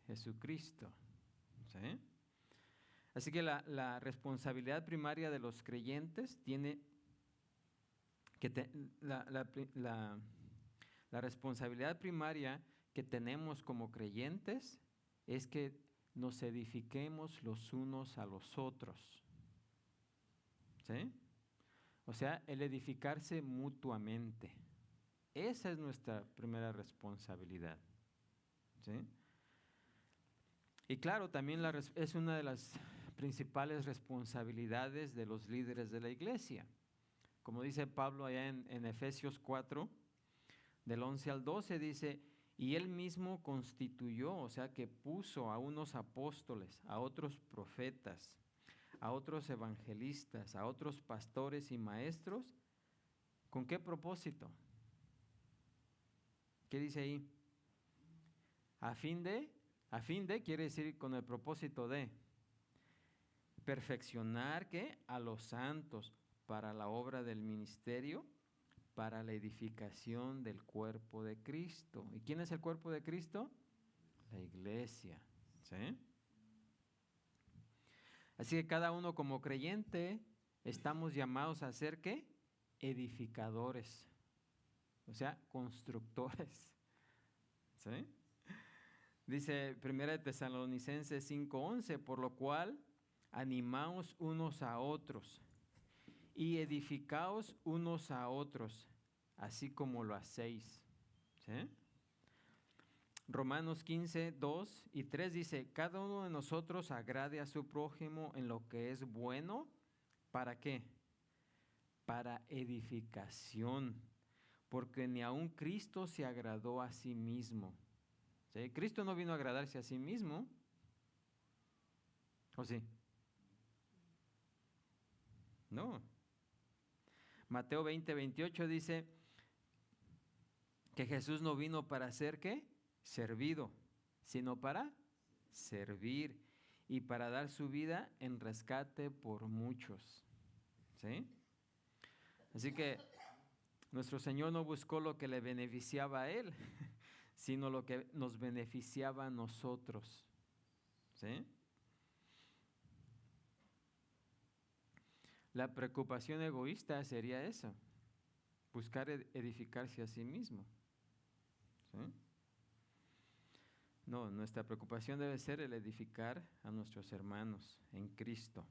Speaker 1: Jesucristo, ¿sí? Así que la responsabilidad primaria de los creyentes tiene que la responsabilidad primaria que tenemos como creyentes es que nos edifiquemos los unos a los otros, ¿sí? O sea, el edificarse mutuamente. Esa es nuestra primera responsabilidad, ¿sí? Y claro, también es una de las principales responsabilidades de los líderes de la iglesia. Como dice Pablo allá en Efesios 4, del 11 al 12, dice, y él mismo constituyó, o sea que puso a unos apóstoles, a otros profetas, a otros evangelistas, a otros pastores y maestros. ¿Con qué propósito? ¿Qué dice ahí? A fin de quiere decir con el propósito de perfeccionar, ¿qué? A los santos para la obra del ministerio, para la edificación del cuerpo de Cristo. ¿Y quién es el cuerpo de Cristo? La iglesia, ¿sí? Así que cada uno como creyente estamos llamados a ser, ¿qué? Edificadores, o sea, constructores, ¿sí? Dice 1 Tesalonicenses 5:11, por lo cual animaos unos a otros y edificaos unos a otros, así como lo hacéis, ¿sí? Romanos 15:2 y 3 dice, cada uno de nosotros agrade a su prójimo en lo que es bueno, ¿para qué? Para edificación, porque ni aun Cristo se agradó a sí mismo. ¿Sí? Cristo no vino a agradarse a sí mismo, ¿o sí? No. Mateo 20:28 dice que Jesús no vino para ser, ¿qué? Servido, sino para servir y para dar su vida en rescate por muchos, ¿sí? Así que nuestro Señor no buscó lo que le beneficiaba a Él, sino lo que nos beneficiaba a nosotros, ¿sí? La preocupación egoísta sería eso, buscar edificarse a sí mismo. ¿Sí? No, nuestra preocupación debe ser el edificar a nuestros hermanos en Cristo.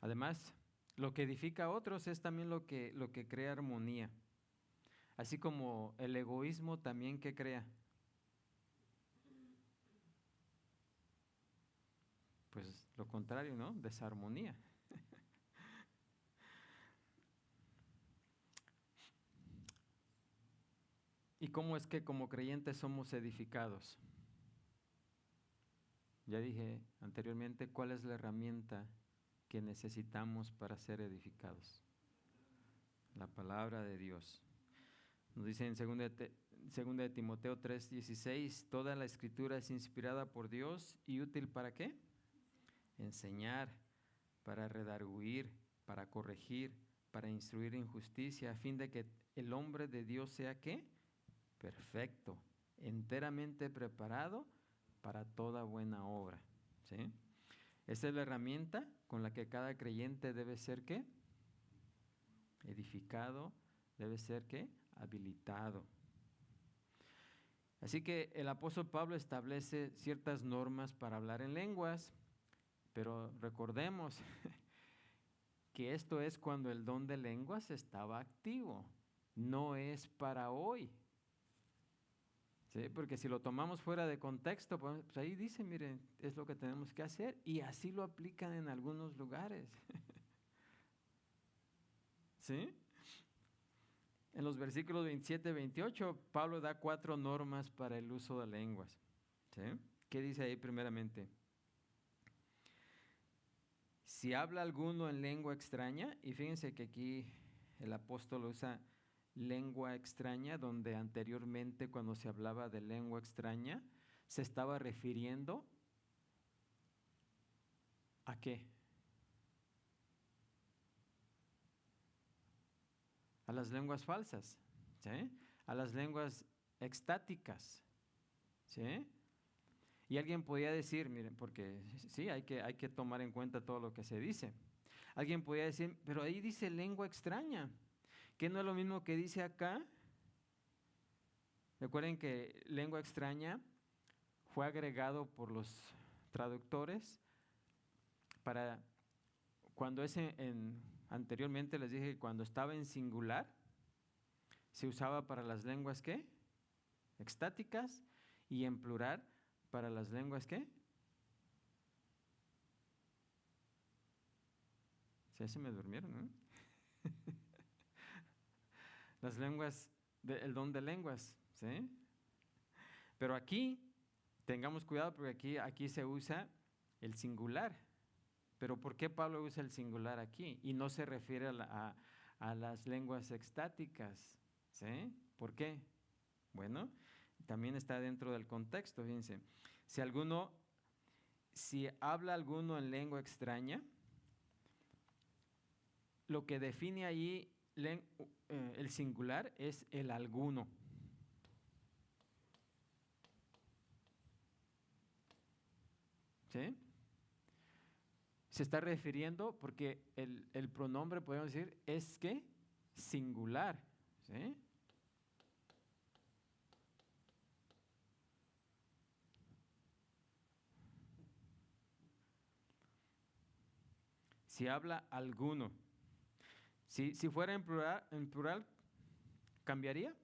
Speaker 1: Además, lo que edifica a otros es también lo que crea armonía. Así como el egoísmo también que crea. Pues lo contrario, ¿no? Desarmonía. ¿Y cómo es que como creyentes somos edificados? Ya dije anteriormente cuál es la herramienta que necesitamos para ser edificados. La palabra de Dios. Nos dice en 2 de Timoteo 3:16, toda la escritura es inspirada por Dios y útil ¿para qué? Enseñar, para redarguir, para corregir, para instruir en justicia, a fin de que el hombre de Dios sea ¿qué? Perfecto, enteramente preparado para toda buena obra. ¿Sí? Esa es la herramienta con la que cada creyente debe ser ¿qué? Edificado, debe ser ¿qué? Habilitado. Así que el apóstol Pablo establece ciertas normas para hablar en lenguas, pero recordemos que esto es cuando el don de lenguas estaba activo, no es para hoy. ¿Sí? Porque si lo tomamos fuera de contexto, pues ahí dice, miren, es lo que tenemos que hacer, y así lo aplican en algunos lugares. ¿Sí? En los versículos 27 y 28, Pablo da 4 normas para el uso de lenguas. ¿Sí? ¿Qué dice ahí primeramente? Si habla alguno en lengua extraña, y fíjense que aquí el apóstol usa lengua extraña, donde anteriormente cuando se hablaba de lengua extraña, se estaba refiriendo ¿a qué? A las lenguas falsas, ¿sí? A las lenguas extáticas, ¿sí? Y alguien podía decir, miren, porque sí, hay que tomar en cuenta todo lo que se dice. Alguien podía decir, pero ahí dice lengua extraña, que no es lo mismo que dice acá. Recuerden que lengua extraña fue agregado por los traductores para cuando anteriormente les dije que cuando estaba en singular se usaba para las lenguas ¿qué? Extáticas, y en plural para las lenguas ¿qué? Sí, se me durmieron, ¿no? Las lenguas, el don de lenguas, ¿sí? Pero aquí, tengamos cuidado porque aquí se usa el singular. Pero ¿por qué Pablo usa el singular aquí? Y no se refiere a las lenguas extáticas, ¿sí? ¿Por qué? Bueno, también está dentro del contexto, fíjense. Si habla alguno en lengua extraña, lo que define allí el singular es el alguno. ¿Sí? Se está refiriendo porque el pronombre, podemos decir, es ¿qué? Singular. ¿Sí? Si habla alguno. Si fuera en plural, ¿cambiaría?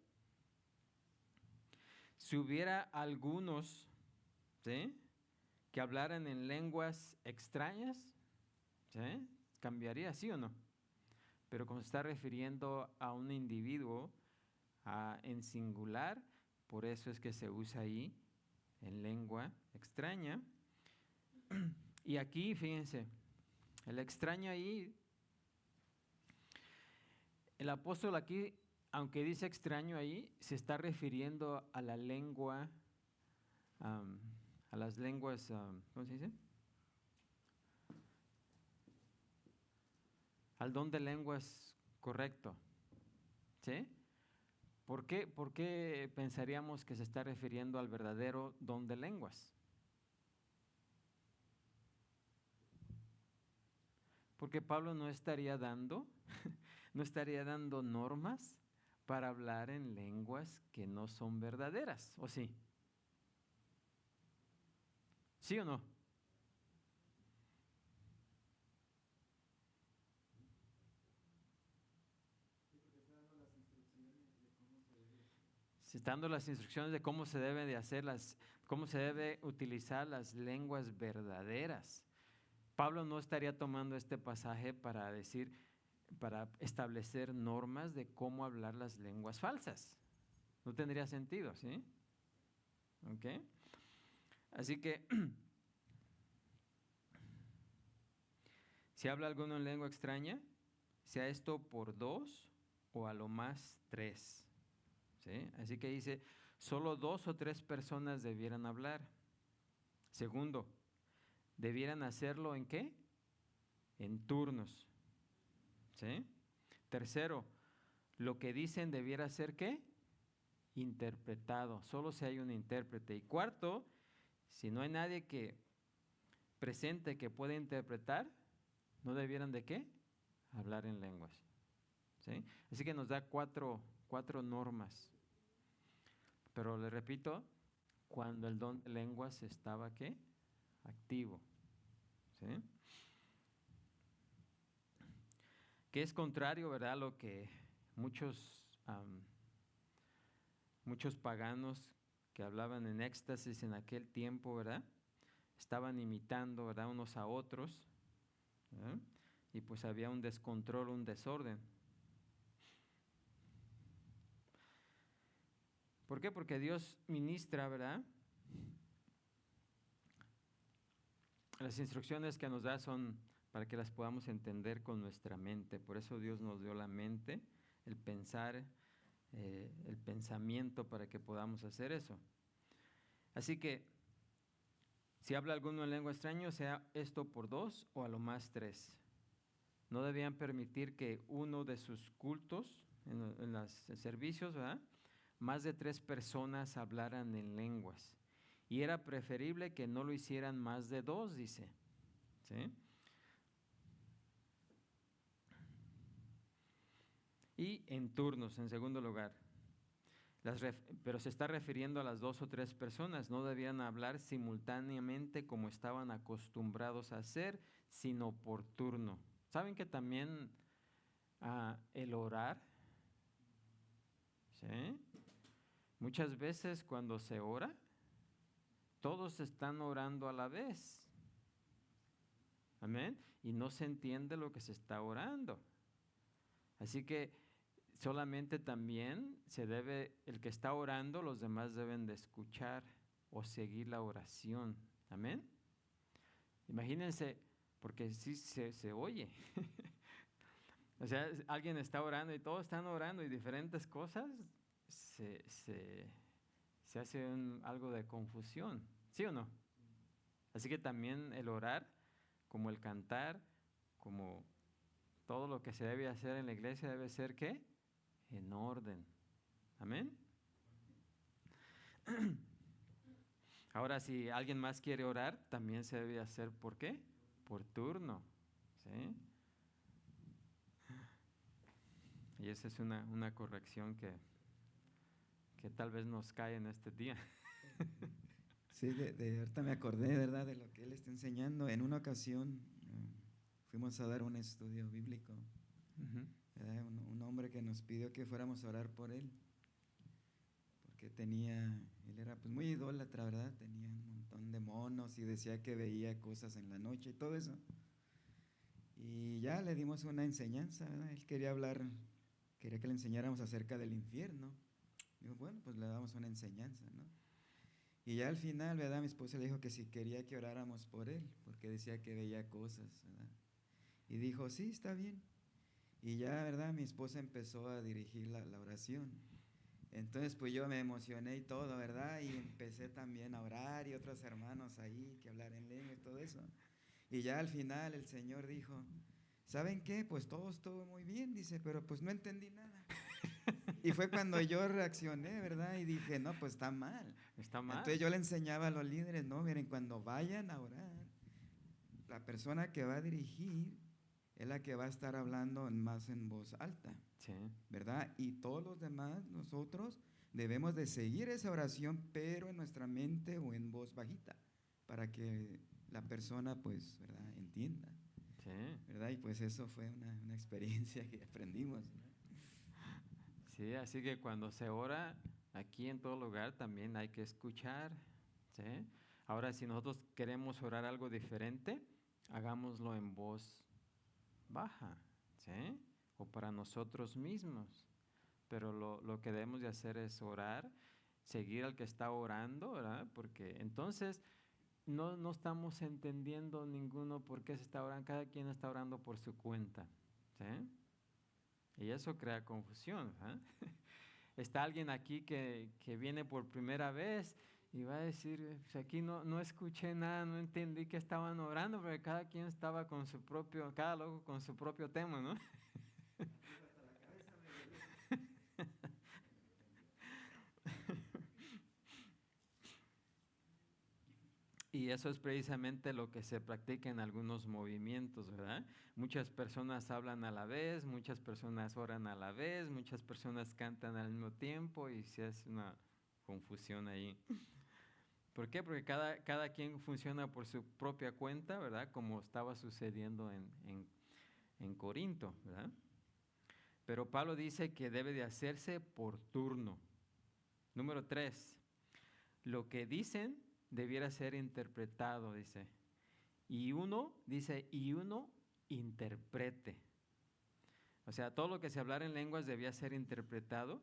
Speaker 1: Si hubiera algunos, ¿sí?, que hablaran en lenguas extrañas, ¿sí?, ¿cambiaría, sí o no? Pero como se está refiriendo a un individuo en singular, por eso es que se usa ahí en lengua extraña. Y aquí, fíjense, el extraño ahí, el apóstol aquí, aunque dice extraño ahí, se está refiriendo a la lengua, a las lenguas, ¿cómo se dice? Al don de lenguas correcto, ¿sí? ¿Por qué pensaríamos que se está refiriendo al verdadero don de lenguas? Porque Pablo no estaría dando, no estaría dando normas para hablar en lenguas que no son verdaderas, ¿o sí? ¿Sí o no? Se está dando las instrucciones de cómo se debe de hacer cómo se debe utilizar las lenguas verdaderas. Pablo no estaría tomando este pasaje para decir, para establecer normas de cómo hablar las lenguas falsas. No tendría sentido, ¿sí? ¿Ok? Así que, si habla alguno en lengua extraña, sea esto por 2 o a lo más 3. ¿Sí? Así que dice, solo 2 o 3 personas debieran hablar. Segundo, debieran hacerlo ¿en qué? En turnos. ¿Sí? Tercero, lo que dicen debiera ser ¿qué? Interpretado. Solo si hay un intérprete. Y cuarto, si no hay nadie que presente que pueda interpretar, no debieran ¿de qué? Hablar en lenguas. ¿Sí? Así que nos da cuatro normas. Pero le repito, cuando el don de lenguas estaba ¿qué? Activo. ¿Sí? Que es contrario, ¿verdad? Lo que muchos paganos que hablaban en éxtasis en aquel tiempo, ¿verdad? Estaban imitando, ¿verdad? Unos a otros, ¿verdad? Y pues había un descontrol, un desorden. ¿Por qué? Porque Dios ministra, ¿verdad? Las instrucciones que nos da son para que las podamos entender con nuestra mente. Por eso Dios nos dio la mente, el pensar, el pensamiento para que podamos hacer eso. Así que, si habla alguno en lengua extraña, sea esto por 2 o a lo más 3. No debían permitir que uno de sus cultos, en los servicios, ¿verdad? Más de 3 personas hablaran en lenguas. Y era preferible que no lo hicieran más de 2, dice. ¿Sí? Y en turnos, en segundo lugar. Pero se está refiriendo a las 2 o 3 personas. No debían hablar simultáneamente como estaban acostumbrados a hacer, sino por turno. ¿Saben que también el orar? ¿Sí? Muchas veces cuando se ora, todos están orando a la vez. Amén. Y no se entiende lo que se está orando. Así que solamente también el que está orando, los demás deben de escuchar o seguir la oración. Amén. Imagínense, porque sí se oye. O sea, alguien está orando y todos están orando y diferentes cosas, se hace algo de confusión. ¿Sí o no? Así que también el orar, como el cantar, como todo lo que se debe hacer en la iglesia debe ser ¿qué? En orden. Amén. Ahora, si alguien más quiere orar, también se debe hacer ¿por qué? Por turno. ¿Sí? Y esa es una corrección que tal vez nos cae en este día.
Speaker 6: Sí, ahorita me acordé, ¿verdad?, de lo que él está enseñando. En una ocasión fuimos a dar un estudio bíblico. ¿Verdad? Un hombre que nos pidió que fuéramos a orar por él, porque él era pues muy idólatra, ¿verdad? Tenía un montón de monos y decía que veía cosas en la noche y todo eso. Y ya le dimos una enseñanza, ¿verdad? Él quería que le enseñáramos acerca del infierno. Digo, bueno, pues le damos una enseñanza, ¿no? Y ya al final, ¿verdad? Mi esposa le dijo que si quería que oráramos por él, porque decía que veía cosas, ¿verdad? Y dijo, sí, está bien. Y ya, ¿verdad? Mi esposa empezó a dirigir la oración. Entonces, pues yo me emocioné y todo, ¿verdad? Y empecé también a orar y otros hermanos ahí que hablar en lengua y todo eso. Y ya al final el Señor dijo, ¿saben qué? Pues todo estuvo muy bien, dice, pero pues no entendí nada. Y fue cuando yo reaccioné, ¿verdad? Y dije, no, pues está mal.
Speaker 1: Está mal.
Speaker 6: Entonces yo le enseñaba a los líderes, no, miren, cuando vayan a orar, la persona que va a dirigir es la que va a estar hablando más en voz alta,
Speaker 1: Sí.
Speaker 6: ¿verdad? Y todos los demás, nosotros debemos de seguir esa oración, pero en nuestra mente o en voz bajita, para que la persona, pues, ¿verdad?, entienda,
Speaker 1: Sí.
Speaker 6: ¿verdad? Y pues eso fue una experiencia que aprendimos, ¿no?
Speaker 1: Sí, así que cuando se ora aquí en todo lugar también hay que escuchar, ¿sí? Ahora, si nosotros queremos orar algo diferente, hagámoslo en voz baja, ¿sí? O para nosotros mismos. Pero lo que debemos de hacer es orar, seguir al que está orando, ¿verdad? Porque entonces no estamos entendiendo ninguno por qué se está orando, cada quien está orando por su cuenta, ¿sí? Y eso crea confusión, ¿verdad? Está alguien aquí que viene por primera vez y va a decir, pues aquí no escuché nada, no entendí que estaban orando, porque cada quien estaba con su propio, cada loco con su propio tema, ¿no? Y eso es precisamente lo que se practica en algunos movimientos, ¿verdad? Muchas personas hablan a la vez, muchas personas oran a la vez, muchas personas cantan al mismo tiempo y se hace una confusión ahí. ¿Por qué? Porque cada quien funciona por su propia cuenta, ¿verdad? Como estaba sucediendo en Corinto, ¿verdad? Pero Pablo dice que debe de hacerse por turno. Número 3, lo que dicen debiera ser interpretado, dice. Y uno interprete. O sea, todo lo que se hablara en lenguas debía ser interpretado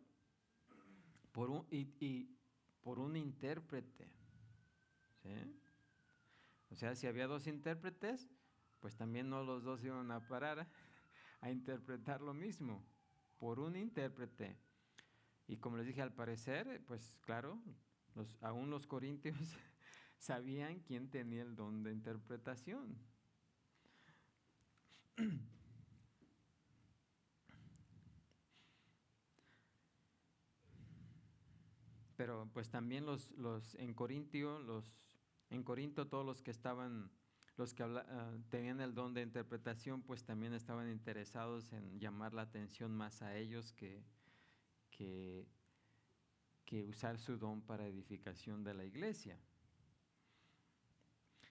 Speaker 1: por por un intérprete. ¿Sí? O sea, si había dos intérpretes, pues también no los dos iban a parar a interpretar lo mismo, por un intérprete. Y como les dije, al parecer, pues claro, aún los corintios sabían quién tenía el don de interpretación. Pero pues también en Corinto todos los que estaban, tenían el don de interpretación, pues también estaban interesados en llamar la atención más a ellos que usar su don para edificación de la iglesia.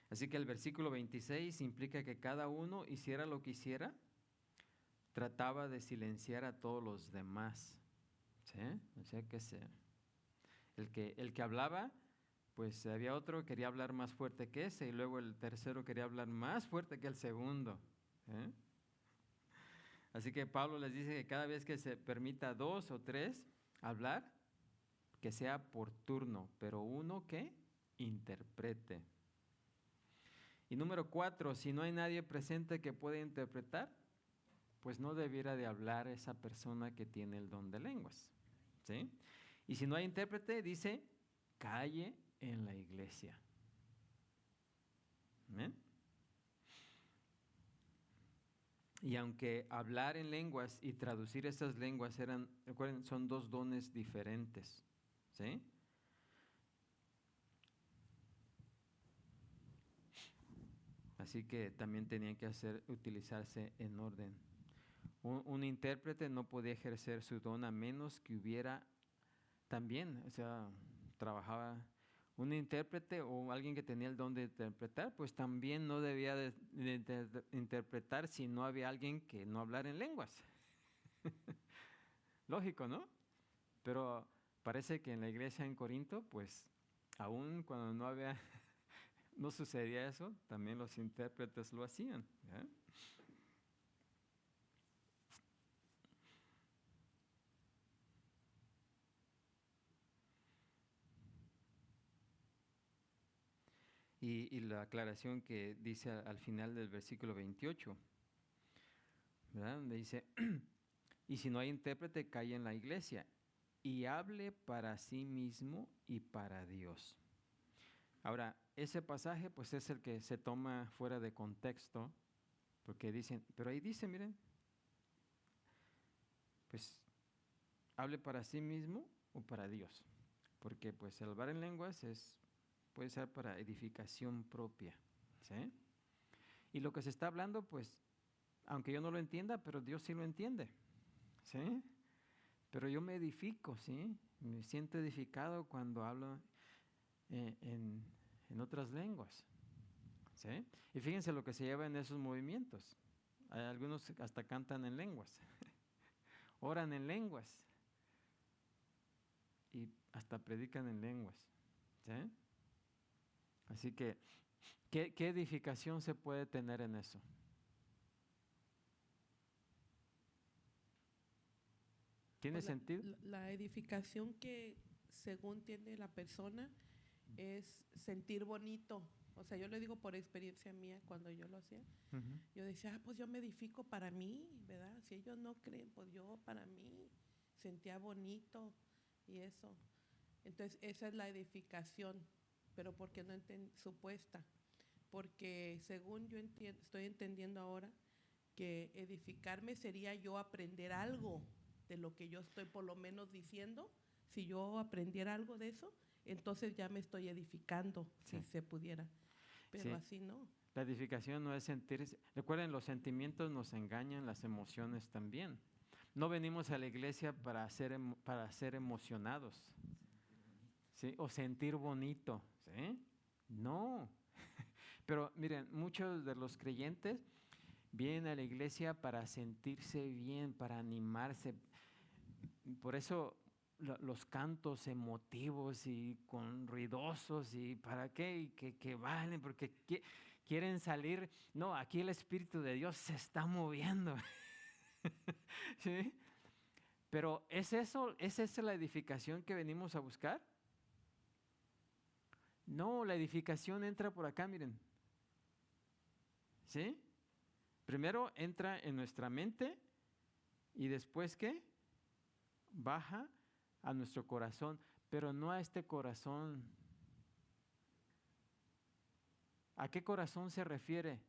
Speaker 1: Así que el versículo 26 implica que cada uno hiciera lo que hiciera, trataba de silenciar a todos los demás. ¿Sí? O sea que el que hablaba, pues había otro que quería hablar más fuerte que ese, y luego el tercero quería hablar más fuerte que el segundo. ¿Eh? Así que Pablo les dice que cada vez que se permita 2 o 3 hablar, que sea por turno, pero uno que interprete. Y número 4, si no hay nadie presente que pueda interpretar, pues no debiera de hablar esa persona que tiene el don de lenguas. ¿Sí? Y si no hay intérprete, dice, calle en la iglesia. ¿Amén? Y aunque hablar en lenguas y traducir esas lenguas recuerden, son dos dones diferentes. ¿Sí? Así que también tenían que utilizarse en orden. Un intérprete no podía ejercer su don a menos que hubiera también, o sea, trabajaba un intérprete o alguien que tenía el don de interpretar, pues también no debía de interpretar si no había alguien que no hablara en lenguas. Lógico, ¿no? Pero parece que en la iglesia en Corinto, pues aún cuando no sucedía eso, también los intérpretes lo hacían. ¿Eh? Y la aclaración que dice al final del versículo 28, ¿verdad? Donde dice, y si no hay intérprete, calle en la iglesia y hable para sí mismo y para Dios. Ahora, ese pasaje pues es el que se toma fuera de contexto, porque dicen, pero ahí dice, miren, pues hable para sí mismo o para Dios, porque pues el hablar en lenguas puede ser para edificación propia, ¿sí? Y lo que se está hablando, pues aunque yo no lo entienda, pero Dios sí lo entiende, ¿sí? Pero yo me edifico, ¿sí? Me siento edificado cuando hablo en otras lenguas, ¿sí? Y fíjense lo que se lleva en esos movimientos. Hay algunos hasta cantan en lenguas, oran en lenguas y hasta predican en lenguas, ¿sí? Así que, ¿qué edificación se puede tener en eso? ¿Tiene
Speaker 2: Pues
Speaker 1: sentido?
Speaker 2: la edificación que según tiene la persona es sentir bonito. O sea, yo le digo por experiencia mía cuando yo lo hacía.
Speaker 1: Ujú.
Speaker 2: Yo decía, pues yo me edifico para mí, ¿verdad? Si ellos no creen, pues yo para mí sentía bonito y eso. Entonces, esa es la edificación, pero porque no supuesta. Porque según yo estoy entendiendo ahora que edificarme sería yo aprender algo de lo que yo estoy por lo menos diciendo. Si yo aprendiera algo de eso, entonces ya me estoy edificando,
Speaker 1: Sí.
Speaker 2: si se pudiera. Pero
Speaker 1: Sí.
Speaker 2: así no.
Speaker 1: La edificación no es sentirse. Recuerden, los sentimientos nos engañan, las emociones también. No venimos a la iglesia para ser emocionados, ¿sí? O sentir bonito, ¿sí? No. Pero miren, muchos de los creyentes vienen a la iglesia para sentirse bien, para animarse. Por eso los cantos emotivos y con ruidosos y para qué, y que valen, porque quieren salir. No, aquí el Espíritu de Dios se está moviendo. ¿Sí? Pero ¿es esa la edificación que venimos a buscar? No, la edificación entra por acá, miren. ¿Sí? Primero entra en nuestra mente y después ¿qué? Baja a nuestro corazón, pero no a este corazón. ¿A qué corazón se refiere?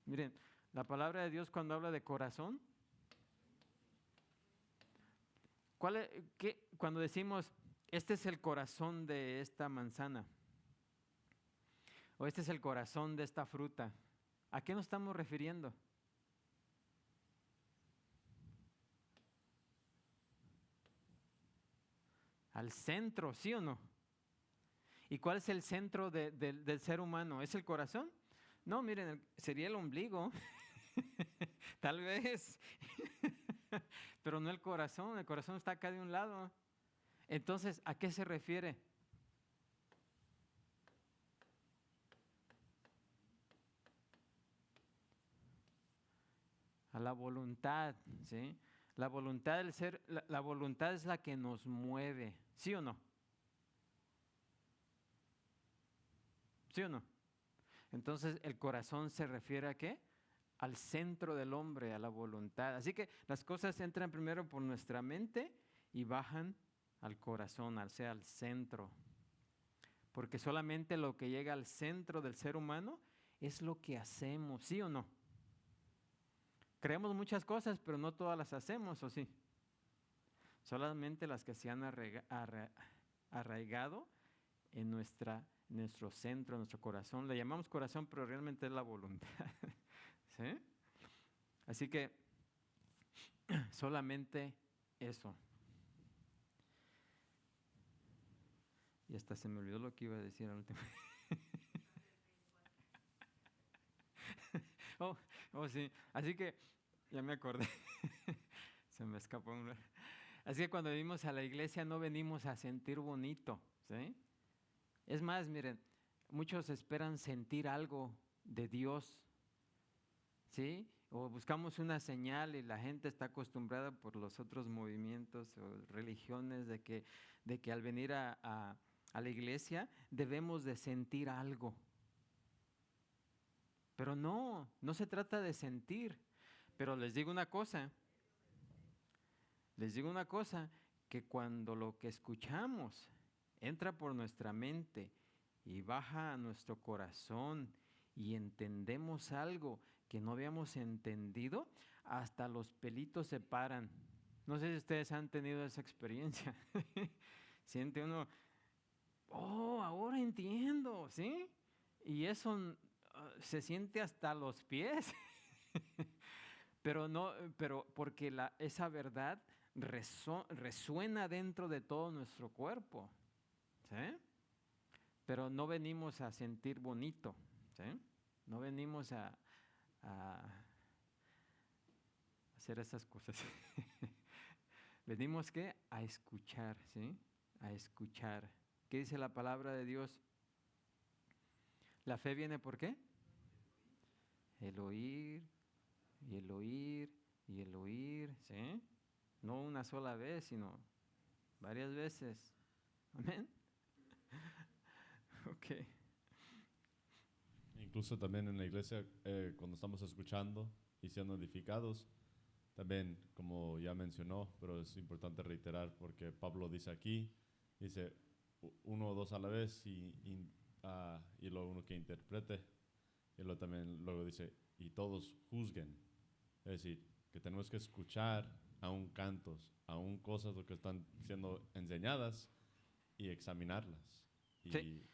Speaker 1: Miren, la palabra de Dios cuando habla de corazón, cuando decimos, este es el corazón de esta manzana, o este es el corazón de esta fruta, ¿a qué nos estamos refiriendo? Al centro, ¿sí o no? ¿Y cuál es el centro del ser humano? ¿Es el corazón? No, miren, sería el ombligo, tal vez, pero no el corazón está acá de un lado. Entonces, ¿a qué se refiere? A la voluntad, ¿sí? La voluntad del ser, la voluntad es la que nos mueve, ¿sí o no? ¿Sí o no? Entonces, el corazón se refiere a ¿qué? Al centro del hombre, a la voluntad. Así que las cosas entran primero por nuestra mente y bajan al corazón, al centro. Porque solamente lo que llega al centro del ser humano es lo que hacemos, ¿sí o no? Creemos muchas cosas, pero no todas las hacemos, ¿o sí? Solamente las que se han arraigado en nuestro centro, nuestro corazón. Le llamamos corazón, pero realmente es la voluntad. ¿Sí? Así que solamente eso. Y hasta se me olvidó lo que iba a decir al último. Oh, sí. Así que ya me acordé. Se me escapó. Así que cuando venimos a la iglesia no venimos a sentir bonito, ¿sí? Es más, miren, muchos esperan sentir algo de Dios, ¿sí? O buscamos una señal y la gente está acostumbrada por los otros movimientos o religiones de que al venir a la iglesia debemos de sentir algo. Pero no se trata de sentir. Pero les digo una cosa, que cuando lo que escuchamos entra por nuestra mente y baja a nuestro corazón y entendemos algo que no habíamos entendido, hasta los pelitos se paran. No sé si ustedes han tenido esa experiencia. Siente uno, oh, ahora entiendo, ¿sí? Y eso se siente hasta los pies. pero porque esa verdad resuena dentro de todo nuestro cuerpo, ¿sí? Pero no venimos a sentir bonito, ¿sí? No venimos a hacer esas cosas. Venimos, ¿qué? A escuchar, ¿sí? A escuchar. ¿Qué dice la palabra de Dios? La fe viene ¿por qué? El oír, y el oír, y el oír, ¿sí? No una sola vez, sino varias veces. Amén. Ok.
Speaker 3: Incluso también en la iglesia, cuando estamos escuchando y siendo edificados, también, como ya mencionó, pero es importante reiterar porque Pablo dice aquí, dice uno o dos a la vez y luego uno que interprete, y luego también luego dice, y todos juzguen. Es decir, que tenemos que escuchar aún cantos, aún cosas que están siendo enseñadas y examinarlas. Y
Speaker 1: Sí.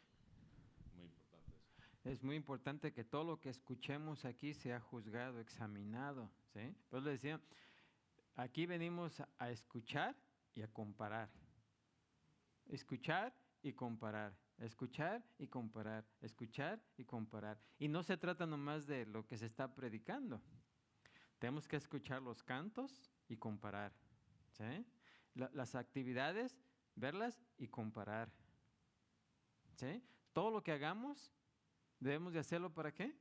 Speaker 3: muy importante eso.
Speaker 1: Es muy importante que todo lo que escuchemos aquí sea juzgado, examinado, ¿sí? Pues le decía, aquí venimos a escuchar y a comparar. Escuchar y comparar. Escuchar y comparar. Escuchar y comparar. Y no se trata nomás de lo que se está predicando. Tenemos que escuchar los cantos y comparar, ¿sí? Las actividades, verlas y comparar, ¿sí? Todo lo que hagamos debemos de hacerlo ¿para qué?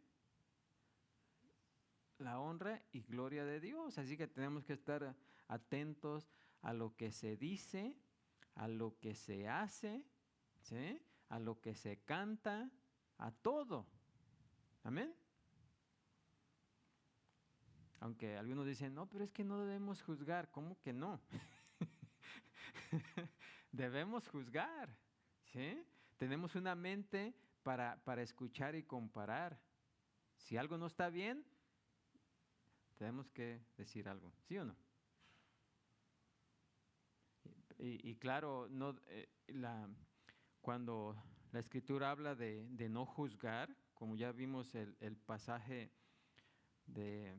Speaker 1: La honra y gloria de Dios. Así que tenemos que estar atentos a lo que se dice, a lo que se hace, ¿sí? A lo que se canta, a todo. Amén. Aunque algunos dicen, no, pero es que no debemos juzgar. ¿Cómo que no? Debemos juzgar, ¿sí? Tenemos una mente para escuchar y comparar. Si algo no está bien, tenemos que decir algo, ¿sí o no? Y claro, no, cuando la Escritura habla de no juzgar, como ya vimos el pasaje de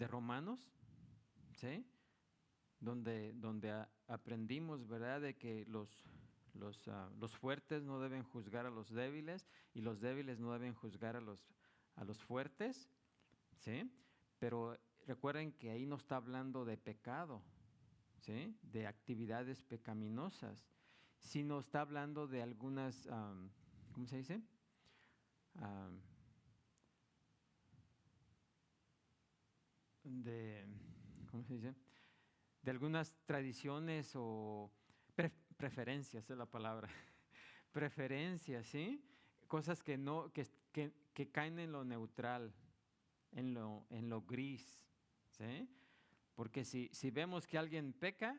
Speaker 1: Romanos, ¿sí? Donde aprendimos, ¿verdad?, de que los fuertes no deben juzgar a los débiles y los débiles no deben juzgar a los fuertes, ¿sí? Pero recuerden que ahí no está hablando de pecado, ¿sí? De actividades pecaminosas, sino está hablando de algunas, ¿cómo se dice? ¿Cómo se dice? De algunas tradiciones o preferencias es la palabra, preferencias, ¿sí? Cosas que caen en lo neutral, en lo gris, ¿sí? Porque si vemos que alguien peca,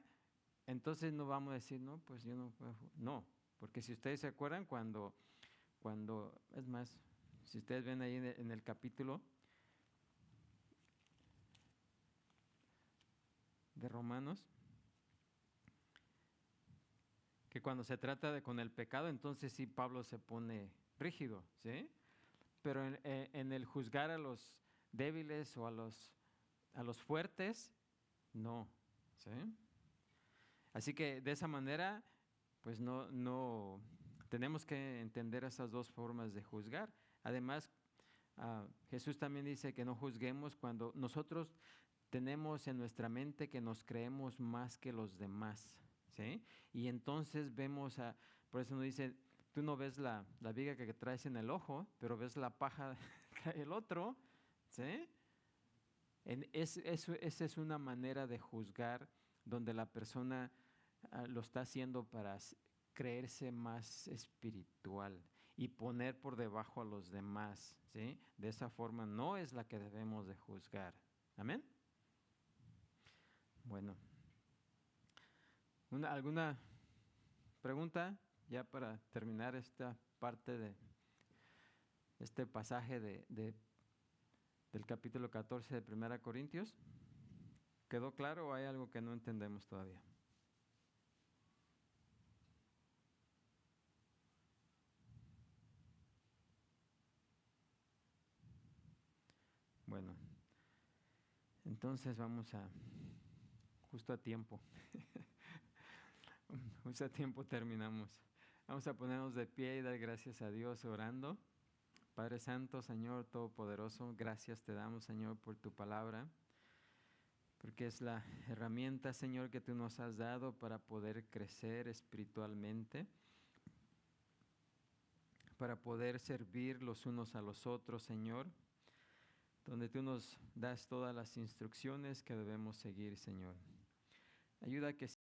Speaker 1: entonces no vamos a decir, no, pues yo no puedo. No, porque si ustedes se acuerdan cuando es más, si ustedes ven ahí en el capítulo de Romanos, que cuando se trata con el pecado, entonces sí Pablo se pone rígido, ¿sí? Pero en el juzgar a los débiles o a los fuertes, no, ¿sí? Así que de esa manera, pues no tenemos que entender esas dos formas de juzgar. Además, Jesús también dice que no juzguemos cuando nosotros tenemos en nuestra mente que nos creemos más que los demás, ¿sí? Y entonces vemos, por eso nos dice, tú no ves la viga que traes en el ojo, pero ves la paja del otro, ¿sí? Esa es una manera de juzgar donde la persona lo está haciendo para creerse más espiritual y poner por debajo a los demás, ¿sí? De esa forma no es la que debemos de juzgar. ¿Amén? Bueno. ¿Alguna pregunta ya para terminar esta parte de este pasaje del capítulo 14 de 1 Corintios? ¿Quedó claro o hay algo que no entendemos todavía? Bueno, Entonces vamos a, justo a tiempo, justo a tiempo terminamos. Vamos a ponernos de pie y dar gracias a Dios orando. Padre Santo, Señor Todopoderoso, gracias te damos, Señor, por tu palabra, porque es la herramienta, Señor, que tú nos has dado para poder crecer espiritualmente, para poder servir los unos a los otros, Señor, donde tú nos das todas las instrucciones que debemos seguir, Señor. Ayuda a que